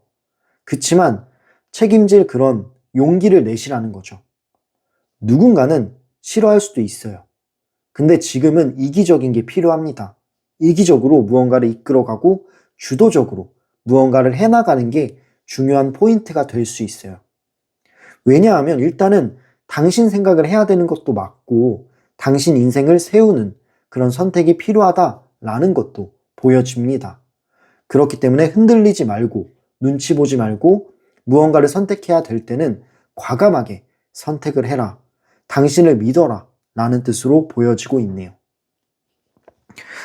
그치만 책임질 그런 용기를 내시라는 거죠. 누군가는 싫어할 수도 있어요. 근데 지금은 이기적인 게 필요합니다. 이기적으로 무언가를 이끌어가고 주도적으로 무언가를 해나가는 게 중요한 포인트가 될 수 있어요. 왜냐하면 일단은 당신 생각을 해야 되는 것도 맞고 당신 인생을 세우는 그런 선택이 필요하다라는 것도 보여집니다. 그렇기 때문에 흔들리지 말고 눈치 보지 말고 무언가를 선택해야 될 때는 과감하게 선택을 해라. 당신을 믿어라 라는 뜻으로 보여지고 있네요.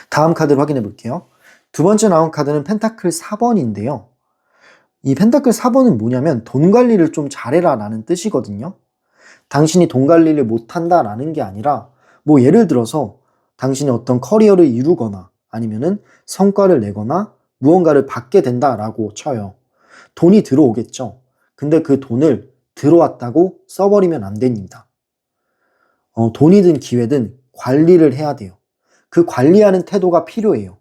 다음 카드를 확인해 볼게요. 두 번째 나온 카드는 펜타클 4번인데요. 이 펜타클 4번은 뭐냐면 돈 관리를 좀 잘해라 라는 뜻이거든요. 당신이 돈 관리를 못한다 라는 게 아니라 뭐 예를 들어서 당신이 어떤 커리어를 이루거나 아니면은 성과를 내거나 무언가를 받게 된다라고 쳐요. 돈이 들어오겠죠. 근데 그 돈을 들어왔다고 써버리면 안 됩니다. 돈이든 기회든 관리를 해야 돼요. 그 관리하는 태도가 필요해요.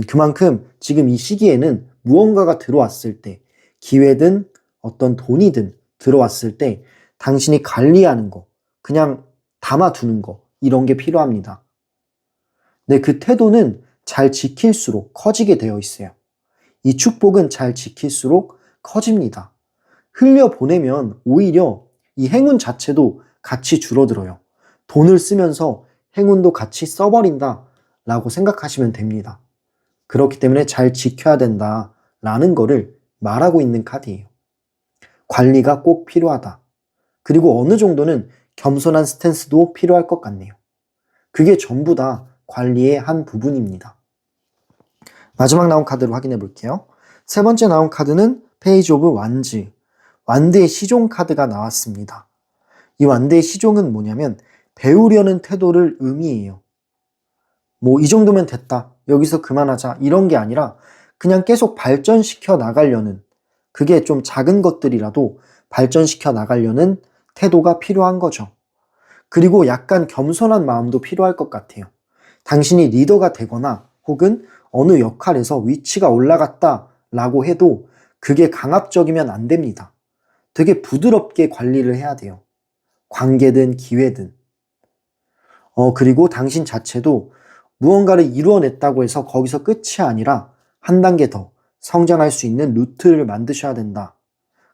그만큼 지금 이 시기에는 무언가가 들어왔을 때, 기회든 어떤 돈이든 들어왔을 때 당신이 관리하는 거, 그냥 담아두는 거, 이런 게 필요합니다. 근데 그 태도는 잘 지킬수록 커지게 되어 있어요. 이 축복은 잘 지킬수록 커집니다. 흘려보내면 오히려 이 행운 자체도 같이 줄어들어요. 돈을 쓰면서 행운도 같이 써버린다 라고 생각하시면 됩니다. 그렇기 때문에 잘 지켜야 된다라는 거를 말하고 있는 카드예요. 관리가 꼭 필요하다. 그리고 어느 정도는 겸손한 스탠스도 필요할 것 같네요. 그게 전부 다 관리의 한 부분입니다. 마지막 나온 카드를 확인해 볼게요. 세 번째 나온 카드는 페이지 오브 완즈. 완드의 시종 카드가 나왔습니다. 이 완드의 시종은 뭐냐면 배우려는 태도를 의미해요. 뭐 이 정도면 됐다, 여기서 그만하자, 이런 게 아니라 그냥 계속 발전시켜 나가려는, 그게 좀 작은 것들이라도 발전시켜 나가려는 태도가 필요한 거죠. 그리고 약간 겸손한 마음도 필요할 것 같아요. 당신이 리더가 되거나 혹은 어느 역할에서 위치가 올라갔다 라고 해도 그게 강압적이면 안 됩니다. 되게 부드럽게 관리를 해야 돼요. 관계든 기회든. 그리고 당신 자체도 무언가를 이루어냈다고 해서 거기서 끝이 아니라 한 단계 더 성장할 수 있는 루트를 만드셔야 된다.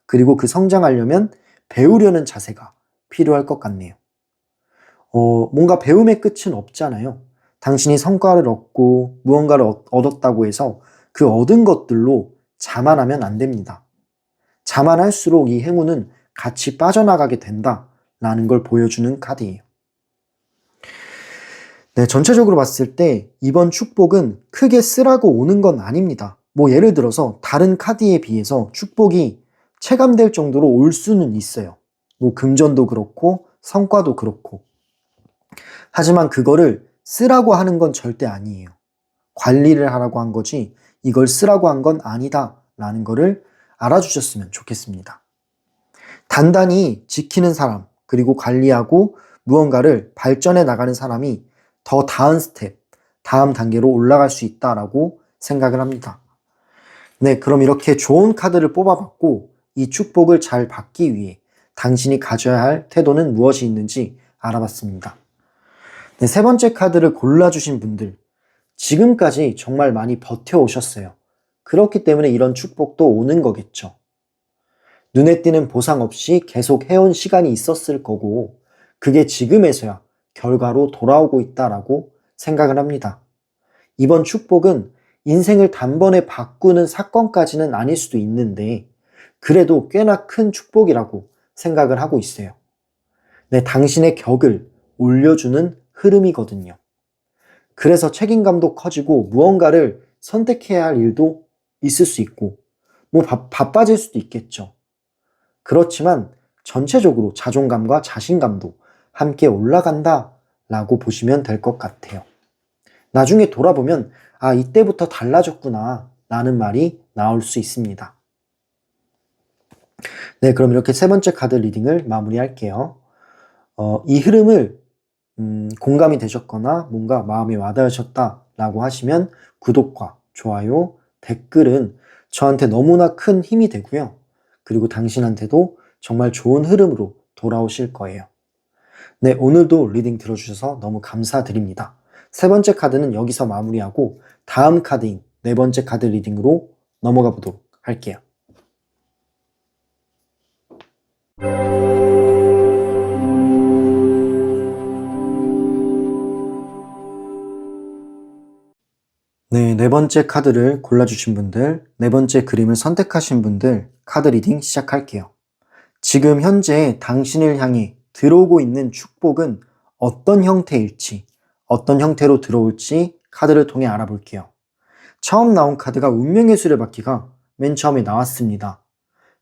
그리고 그 성장하려면 배우려는 자세가 필요할 것 같네요. 뭔가 배움의 끝은 없잖아요. 당신이 성과를 얻고 무언가를 얻었다고 해서 그 얻은 것들로 자만하면 안 됩니다. 자만할수록 이 행운은 같이 빠져나가게 된다라는 걸 보여주는 카드예요. 네, 전체적으로 봤을 때 이번 축복은 크게 쓰라고 오는 건 아닙니다. 뭐 예를 들어서 다른 카드에 비해서 축복이 체감될 정도로 올 수는 있어요. 뭐 금전도 그렇고 성과도 그렇고. 하지만 그거를 쓰라고 하는 건 절대 아니에요. 관리를 하라고 한 거지 이걸 쓰라고 한 건 아니다 라는 거를 알아주셨으면 좋겠습니다. 단단히 지키는 사람, 그리고 관리하고 무언가를 발전해 나가는 사람이 더 다음 스텝, 다음 단계로 올라갈 수 있다라고 생각을 합니다. 네, 그럼 이렇게 좋은 카드를 뽑아봤고 이 축복을 잘 받기 위해 당신이 가져야 할 태도는 무엇이 있는지 알아봤습니다. 네, 세 번째 카드를 골라주신 분들, 지금까지 정말 많이 버텨오셨어요. 그렇기 때문에 이런 축복도 오는 거겠죠. 눈에 띄는 보상 없이 계속 해온 시간이 있었을 거고 그게 지금에서야 결과로 돌아오고 있다라고 생각을 합니다. 이번 축복은 인생을 단번에 바꾸는 사건까지는 아닐 수도 있는데 그래도 꽤나 큰 축복이라고 생각을 하고 있어요. 네, 당신의 격을 올려주는 흐름이거든요. 그래서 책임감도 커지고 무언가를 선택해야 할 일도 있을 수 있고 뭐 바빠질 수도 있겠죠. 그렇지만 전체적으로 자존감과 자신감도 함께 올라간다 라고 보시면 될 것 같아요. 나중에 돌아보면 아, 이때부터 달라졌구나 라는 말이 나올 수 있습니다. 네, 그럼 이렇게 세 번째 카드 리딩을 마무리할게요. 이 흐름을 공감이 되셨거나 뭔가 마음에 와닿으셨다라고 하시면 구독과 좋아요, 댓글은 저한테 너무나 큰 힘이 되고요. 그리고 당신한테도 정말 좋은 흐름으로 돌아오실 거예요. 네, 오늘도 리딩 들어주셔서 너무 감사드립니다. 세 번째 카드는 여기서 마무리하고 다음 카드인 네 번째 카드 리딩으로 넘어가 보도록 할게요. 네, 네 번째 카드를 골라주신 분들, 네 번째 그림을 선택하신 분들 카드 리딩 시작할게요. 지금 현재 당신을 향해 들어오고 있는 축복은 어떤 형태일지, 어떤 형태로 들어올지 카드를 통해 알아볼게요. 처음 나온 카드가 운명의 수레바퀴가 맨 처음에 나왔습니다.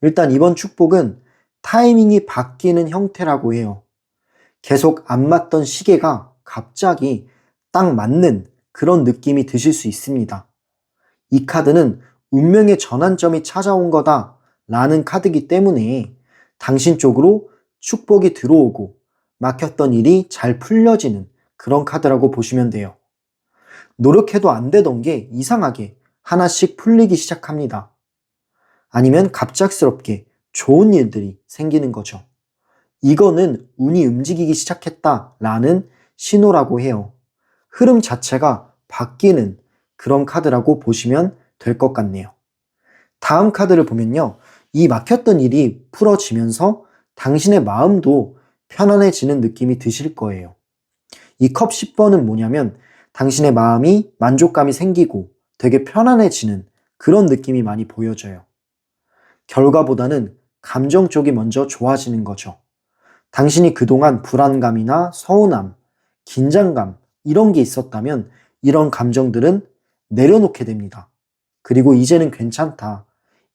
일단 이번 축복은 타이밍이 바뀌는 형태라고 해요. 계속 안 맞던 시계가 갑자기 딱 맞는 그런 느낌이 드실 수 있습니다. 이 카드는 운명의 전환점이 찾아온 거다 라는 카드이기 때문에 당신 쪽으로 축복이 들어오고 막혔던 일이 잘 풀려지는 그런 카드라고 보시면 돼요. 노력해도 안 되던 게 이상하게 하나씩 풀리기 시작합니다. 아니면 갑작스럽게 좋은 일들이 생기는 거죠. 이거는 운이 움직이기 시작했다라는 신호라고 해요. 흐름 자체가 바뀌는 그런 카드라고 보시면 될 것 같네요. 다음 카드를 보면요. 이 막혔던 일이 풀어지면서 당신의 마음도 편안해지는 느낌이 드실 거예요. 이 컵 10번은 뭐냐면 당신의 마음이 만족감이 생기고 되게 편안해지는 그런 느낌이 많이 보여져요. 결과보다는 감정 쪽이 먼저 좋아지는 거죠. 당신이 그동안 불안감이나 서운함, 긴장감 이런 게 있었다면 이런 감정들은 내려놓게 됩니다. 그리고 이제는 괜찮다.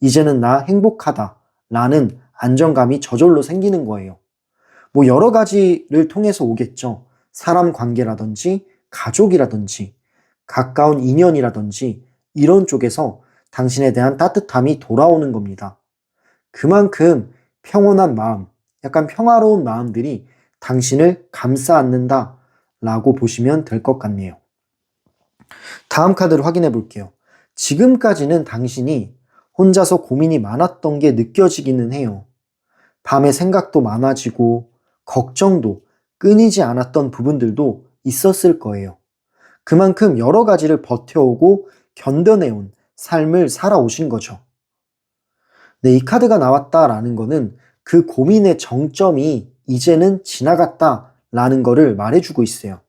이제는 나 행복하다. 라는 안정감이 저절로 생기는 거예요. 뭐 여러 가지를 통해서 오겠죠. 사람 관계라든지 가족이라든지 가까운 인연이라든지 이런 쪽에서 당신에 대한 따뜻함이 돌아오는 겁니다. 그만큼 평온한 마음, 약간 평화로운 마음들이 당신을 감싸 안는다 라고 보시면 될 것 같네요. 다음 카드를 확인해 볼게요. 지금까지는 당신이 혼자서 고민이 많았던 게 느껴지기는 해요. 밤에 생각도 많아지고 걱정도 끊이지 않았던 부분들도 있었을 거예요. 그만큼 여러 가지를 버텨오고 견뎌내온 삶을 살아오신 거죠. 네, 이 카드가 나왔다라는 거는 그 고민의 정점이 이제는 지나갔다라는 거를 말해주고 있어요.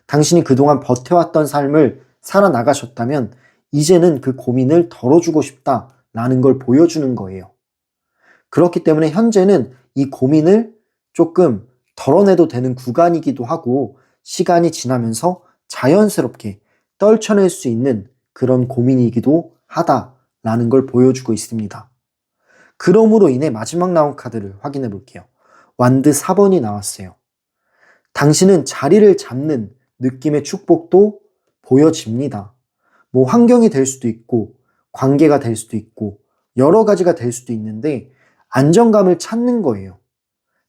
당신이 그동안 버텨왔던 삶을 살아나가셨다면 이제는 그 고민을 덜어주고 싶다라는 걸 보여주는 거예요. 그렇기 때문에 현재는 이 고민을 조금 덜어내도 되는 구간이기도 하고 시간이 지나면서 자연스럽게 떨쳐낼 수 있는 그런 고민이기도 하다라는 걸 보여주고 있습니다. 그럼으로 인해 마지막 나온 카드를 확인해 볼게요. 완드 4번이 나왔어요. 당신은 자리를 잡는 느낌의 축복도 보여집니다. 뭐 환경이 될 수도 있고 관계가 될 수도 있고 여러 가지가 될 수도 있는데 안정감을 찾는 거예요.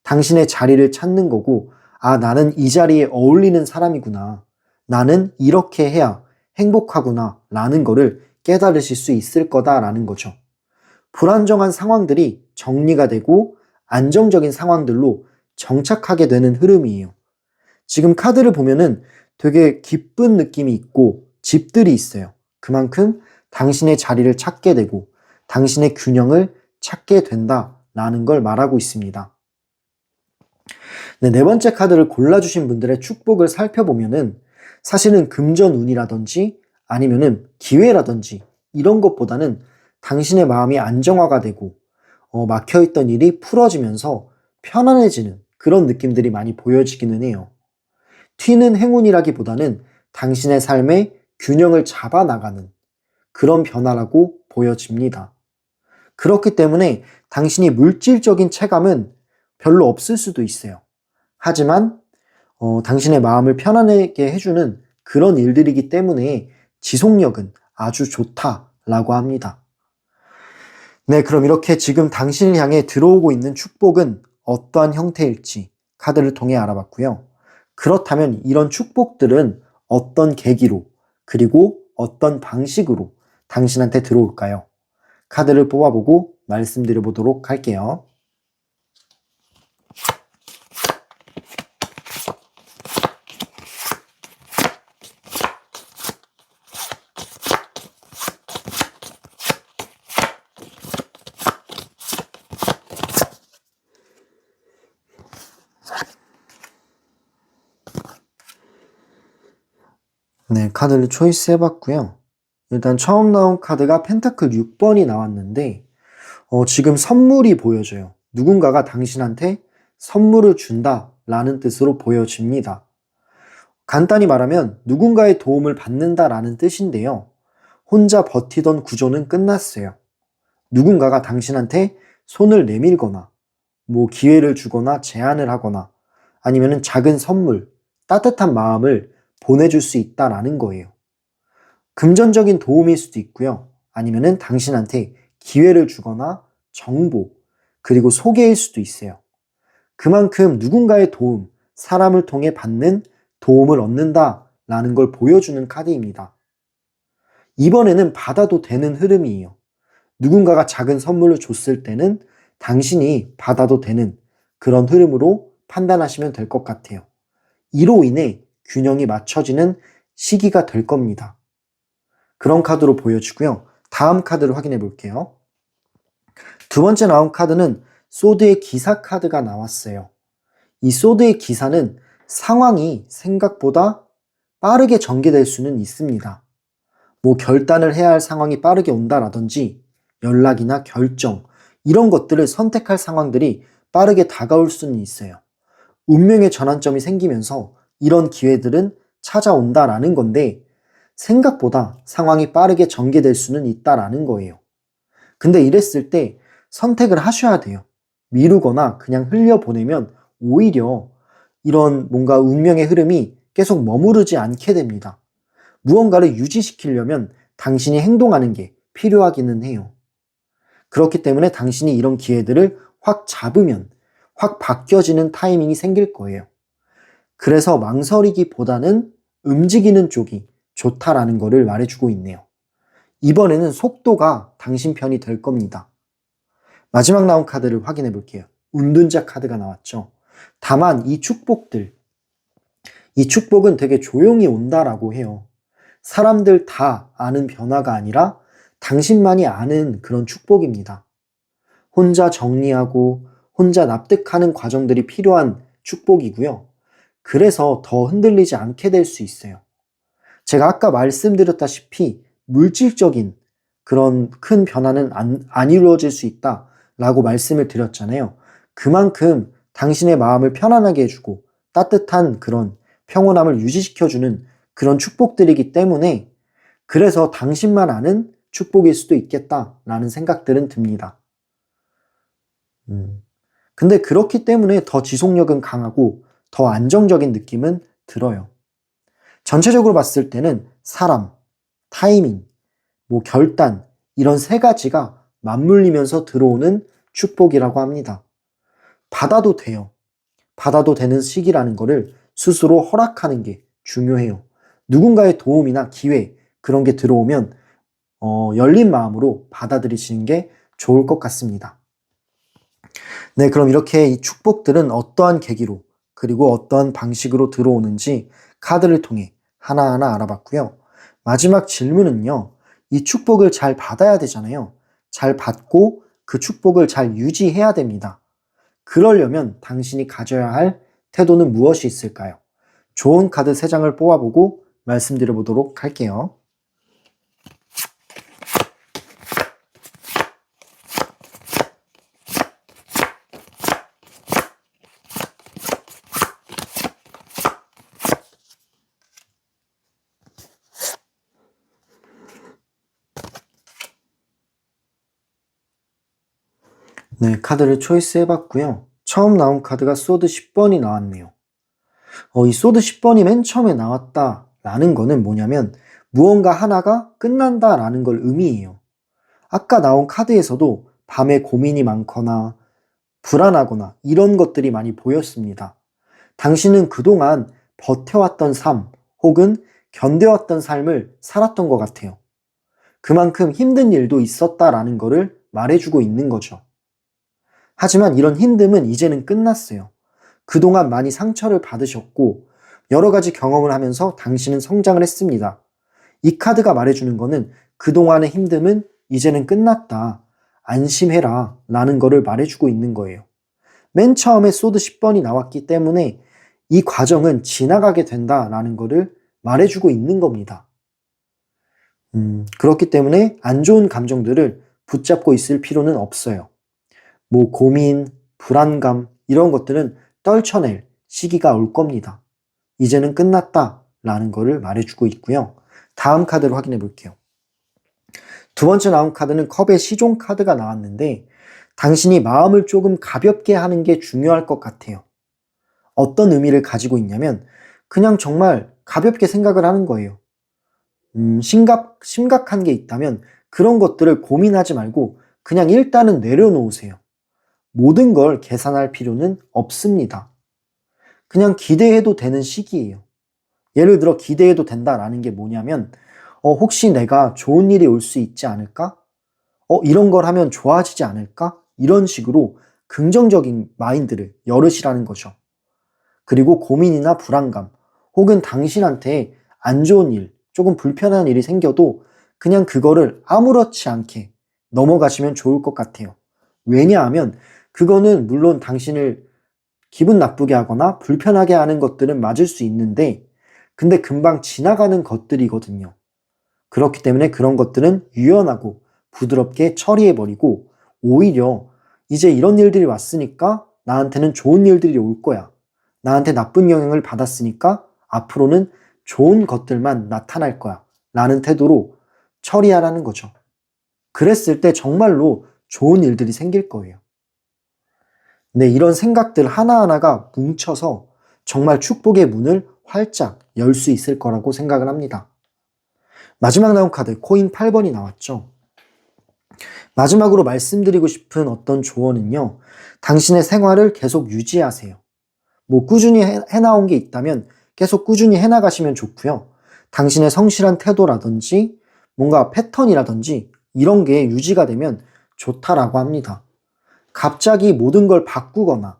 당신의 자리를 찾는 거고, 아, 나는 이 자리에 어울리는 사람이구나. 나는 이렇게 해야 행복하구나. 라는 거를 깨달으실 수 있을 거다라는 거죠. 불안정한 상황들이 정리가 되고 안정적인 상황들로 정착하게 되는 흐름이에요. 지금 카드를 보면은 되게 기쁜 느낌이 있고 집들이 있어요. 그만큼 당신의 자리를 찾게 되고 당신의 균형을 찾게 된다라는 걸 말하고 있습니다. 네, 네 번째 카드를 골라주신 분들의 축복을 살펴보면은 사실은 금전운이라든지 아니면은 기회라든지 이런 것보다는 당신의 마음이 안정화가 되고 막혀있던 일이 풀어지면서 편안해지는 그런 느낌들이 많이 보여지기는 해요. 튀는 행운이라기보다는 당신의 삶의 균형을 잡아나가는 그런 변화라고 보여집니다. 그렇기 때문에 당신이 물질적인 체감은 별로 없을 수도 있어요. 하지만 당신의 마음을 편안하게 해주는 그런 일들이기 때문에 지속력은 아주 좋다라고 합니다. 네, 그럼 이렇게 지금 당신을 향해 들어오고 있는 축복은 어떠한 형태일지 카드를 통해 알아봤고요. 그렇다면 이런 축복들은 어떤 계기로 그리고 어떤 방식으로 당신한테 들어올까요? 카드를 뽑아보고 말씀드려보도록 할게요. 네, 카드를 초이스 해봤고요. 일단 처음 나온 카드가 펜타클 6번이 나왔는데 지금 선물이 보여져요. 누군가가 당신한테 선물을 준다라는 뜻으로 보여집니다. 간단히 말하면 누군가의 도움을 받는다라는 뜻인데요. 혼자 버티던 구조는 끝났어요. 누군가가 당신한테 손을 내밀거나 뭐 기회를 주거나 제안을 하거나 아니면 작은 선물, 따뜻한 마음을 보내줄 수 있다라는 거예요. 금전적인 도움일 수도 있고요. 아니면은 당신한테 기회를 주거나 정보, 그리고 소개일 수도 있어요. 그만큼 누군가의 도움, 사람을 통해 받는 도움을 얻는다라는 걸 보여주는 카드입니다. 이번에는 받아도 되는 흐름이에요. 누군가가 작은 선물을 줬을 때는 당신이 받아도 되는 그런 흐름으로 판단하시면 될 것 같아요. 이로 인해 균형이 맞춰지는 시기가 될 겁니다. 그런 카드로 보여주고요. 다음 카드를 확인해 볼게요. 두 번째 나온 카드는 소드의 기사 카드가 나왔어요. 이 소드의 기사는 상황이 생각보다 빠르게 전개될 수는 있습니다. 뭐 결단을 해야 할 상황이 빠르게 온다라든지 연락이나 결정 이런 것들을 선택할 상황들이 빠르게 다가올 수는 있어요. 운명의 전환점이 생기면서 이런 기회들은 찾아온다라는 건데 생각보다 상황이 빠르게 전개될 수는 있다라는 거예요. 근데 이랬을 때 선택을 하셔야 돼요. 미루거나 그냥 흘려보내면 오히려 이런 뭔가 운명의 흐름이 계속 머무르지 않게 됩니다. 무언가를 유지시키려면 당신이 행동하는 게 필요하기는 해요. 그렇기 때문에 당신이 이런 기회들을 확 잡으면 확 바뀌어지는 타이밍이 생길 거예요. 그래서 망설이기보다는 움직이는 쪽이 좋다라는 것을 말해주고 있네요. 이번에는 속도가 당신 편이 될 겁니다. 마지막 나온 카드를 확인해 볼게요. 운둔자 카드가 나왔죠. 다만 이 축복은 되게 조용히 온다라고 해요. 사람들 다 아는 변화가 아니라 당신만이 아는 그런 축복입니다. 혼자 정리하고 혼자 납득하는 과정들이 필요한 축복이고요. 그래서 더 흔들리지 않게 될 수 있어요. 제가 아까 말씀드렸다시피 물질적인 그런 큰 변화는 안 이루어질 수 있다라고 말씀을 드렸잖아요. 그만큼 당신의 마음을 편안하게 해주고 따뜻한 그런 평온함을 유지시켜주는 그런 축복들이기 때문에 그래서 당신만 아는 축복일 수도 있겠다라는 생각들은 듭니다. 근데 그렇기 때문에 더 지속력은 강하고 더 안정적인 느낌은 들어요. 전체적으로 봤을 때는 사람, 타이밍, 결단 이런 세 가지가 맞물리면서 들어오는 축복이라고 합니다. 받아도 돼요. 받아도 되는 시기라는 거를 스스로 허락하는 게 중요해요. 누군가의 도움이나 기회 그런 게 들어오면 열린 마음으로 받아들이시는 게 좋을 것 같습니다. 네, 그럼 이렇게 이 축복들은 어떠한 계기로 그리고 어떠한 방식으로 들어오는지 카드를 통해 하나하나 알아봤고요. 마지막 질문은요. 이 축복을 잘 받아야 되잖아요. 잘 받고 그 축복을 잘 유지해야 됩니다. 그러려면 당신이 가져야 할 태도는 무엇이 있을까요? 좋은 카드 3장을 뽑아보고 말씀드려보도록 할게요. 네, 카드를 초이스 해봤고요. 처음 나온 카드가 소드 10번이 나왔네요. 이 소드 10번이 맨 처음에 나왔다라는 거는 뭐냐면 무언가 하나가 끝난다라는 걸 의미해요. 아까 나온 카드에서도 밤에 고민이 많거나 불안하거나 이런 것들이 많이 보였습니다. 당신은 그동안 버텨왔던 삶 혹은 견뎌왔던 삶을 살았던 것 같아요. 그만큼 힘든 일도 있었다라는 거를 말해주고 있는 거죠. 하지만 이런 힘듦은 이제는 끝났어요. 그동안 많이 상처를 받으셨고 여러 가지 경험을 하면서 당신은 성장을 했습니다. 이 카드가 말해주는 거는 그동안의 힘듦은 이제는 끝났다. 안심해라 라는 거를 말해주고 있는 거예요. 맨 처음에 소드 10번이 나왔기 때문에 이 과정은 지나가게 된다라는 거를 말해주고 있는 겁니다. 그렇기 때문에 안 좋은 감정들을 붙잡고 있을 필요는 없어요. 고민, 불안감 이런 것들은 떨쳐낼 시기가 올 겁니다. 이제는 끝났다라는 거를 말해주고 있고요. 다음 카드를 확인해 볼게요. 두 번째 나온 카드는 컵의 시종 카드가 나왔는데 당신이 마음을 조금 가볍게 하는 게 중요할 것 같아요. 어떤 의미를 가지고 있냐면 그냥 정말 가볍게 생각을 하는 거예요. 심각한 게 있다면 그런 것들을 고민하지 말고 그냥 일단은 내려놓으세요. 모든 걸 계산할 필요는 없습니다. 그냥 기대해도 되는 시기예요. 예를 들어 기대해도 된다라는 게 뭐냐면 혹시 내가 좋은 일이 올 수 있지 않을까? 이런 걸 하면 좋아지지 않을까? 이런 식으로 긍정적인 마인드를 열으시라는 거죠. 그리고 고민이나 불안감 혹은 당신한테 안 좋은 일, 조금 불편한 일이 생겨도 그냥 그거를 아무렇지 않게 넘어가시면 좋을 것 같아요. 왜냐하면 그거는 물론 당신을 기분 나쁘게 하거나 불편하게 하는 것들은 맞을 수 있는데 근데 금방 지나가는 것들이거든요. 그렇기 때문에 그런 것들은 유연하고 부드럽게 처리해버리고 오히려 이제 이런 일들이 왔으니까 나한테는 좋은 일들이 올 거야. 나한테 나쁜 영향을 받았으니까 앞으로는 좋은 것들만 나타날 거야. 라는 태도로 처리하라는 거죠. 그랬을 때 정말로 좋은 일들이 생길 거예요. 네, 이런 생각들 하나하나가 뭉쳐서 정말 축복의 문을 활짝 열 수 있을 거라고 생각을 합니다. 마지막 나온 카드 코인 8번이 나왔죠. 마지막으로 말씀드리고 싶은 어떤 조언은요. 당신의 생활을 계속 유지하세요. 뭐 꾸준히 해나온 게 있다면 계속 꾸준히 해나가시면 좋고요. 당신의 성실한 태도라든지 뭔가 패턴이라든지 이런 게 유지가 되면 좋다라고 합니다. 갑자기 모든 걸 바꾸거나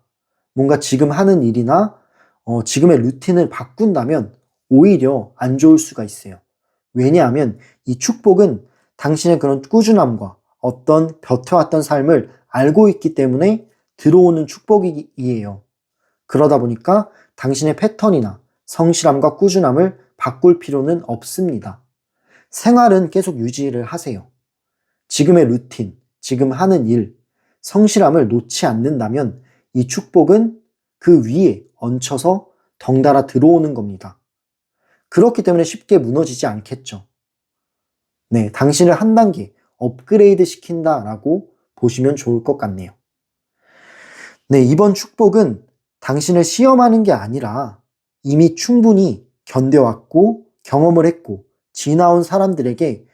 뭔가 지금 하는 일이나 지금의 루틴을 바꾼다면 오히려 안 좋을 수가 있어요. 왜냐하면 이 축복은 당신의 그런 꾸준함과 어떤 버텨왔던 삶을 알고 있기 때문에 들어오는 축복이에요. 그러다 보니까 당신의 패턴이나 성실함과 꾸준함을 바꿀 필요는 없습니다. 생활은 계속 유지를 하세요. 지금의 루틴, 지금 하는 일, 성실함을 놓지 않는다면 이 축복은 그 위에 얹혀서 덩달아 들어오는 겁니다. 그렇기 때문에 쉽게 무너지지 않겠죠. 네, 당신을 한 단계 업그레이드 시킨다라고 보시면 좋을 것 같네요. 네, 이번 축복은 당신을 시험하는 게 아니라 이미 충분히 견뎌왔고 경험을 했고 지나온 사람들에게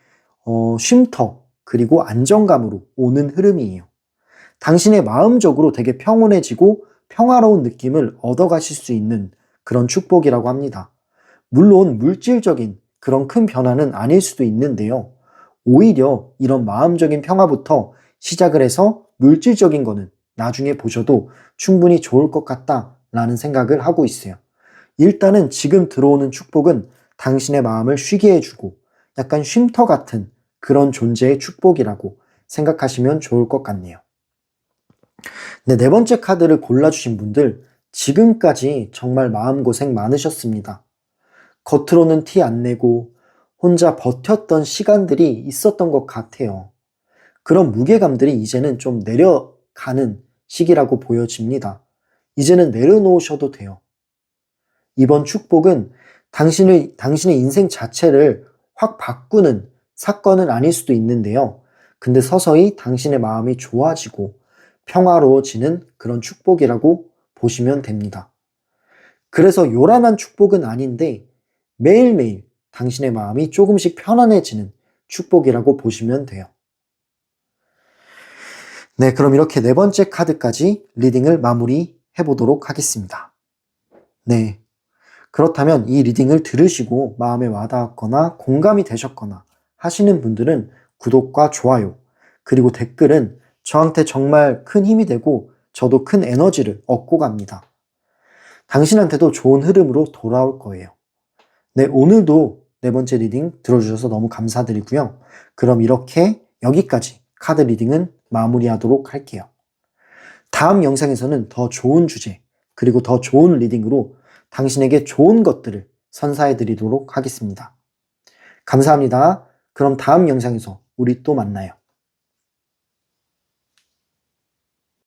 쉼터 그리고 안정감으로 오는 흐름이에요. 당신의 마음적으로 되게 평온해지고 평화로운 느낌을 얻어가실 수 있는 그런 축복이라고 합니다. 물론 물질적인 그런 큰 변화는 아닐 수도 있는데요. 오히려 이런 마음적인 평화부터 시작을 해서 물질적인 거는 나중에 보셔도 충분히 좋을 것 같다라는 생각을 하고 있어요. 일단은 지금 들어오는 축복은 당신의 마음을 쉬게 해주고 약간 쉼터 같은 그런 존재의 축복이라고 생각하시면 좋을 것 같네요. 네, 네 번째 카드를 골라주신 분들 지금까지 정말 마음고생 많으셨습니다. 겉으로는 티 안 내고 혼자 버텼던 시간들이 있었던 것 같아요. 그런 무게감들이 이제는 좀 내려가는 시기라고 보여집니다. 이제는 내려놓으셔도 돼요. 이번 축복은 당신의 인생 자체를 확 바꾸는 사건은 아닐 수도 있는데요. 근데 서서히 당신의 마음이 좋아지고 평화로워지는 그런 축복이라고 보시면 됩니다. 그래서 요란한 축복은 아닌데 매일매일 당신의 마음이 조금씩 편안해지는 축복이라고 보시면 돼요. 네, 그럼 이렇게 네 번째 카드까지 리딩을 마무리해 보도록 하겠습니다. 네. 그렇다면 이 리딩을 들으시고 마음에 와닿았거나 공감이 되셨거나 하시는 분들은 구독과 좋아요, 그리고 댓글은 저한테 정말 큰 힘이 되고 저도 큰 에너지를 얻고 갑니다. 당신한테도 좋은 흐름으로 돌아올 거예요. 네, 오늘도 네 번째 리딩 들어주셔서 너무 감사드리고요. 그럼 이렇게 여기까지 카드 리딩은 마무리하도록 할게요. 다음 영상에서는 더 좋은 주제, 그리고 더 좋은 리딩으로 당신에게 좋은 것들을 선사해 드리도록 하겠습니다. 감사합니다. 그럼 다음 영상에서 우리 또 만나요.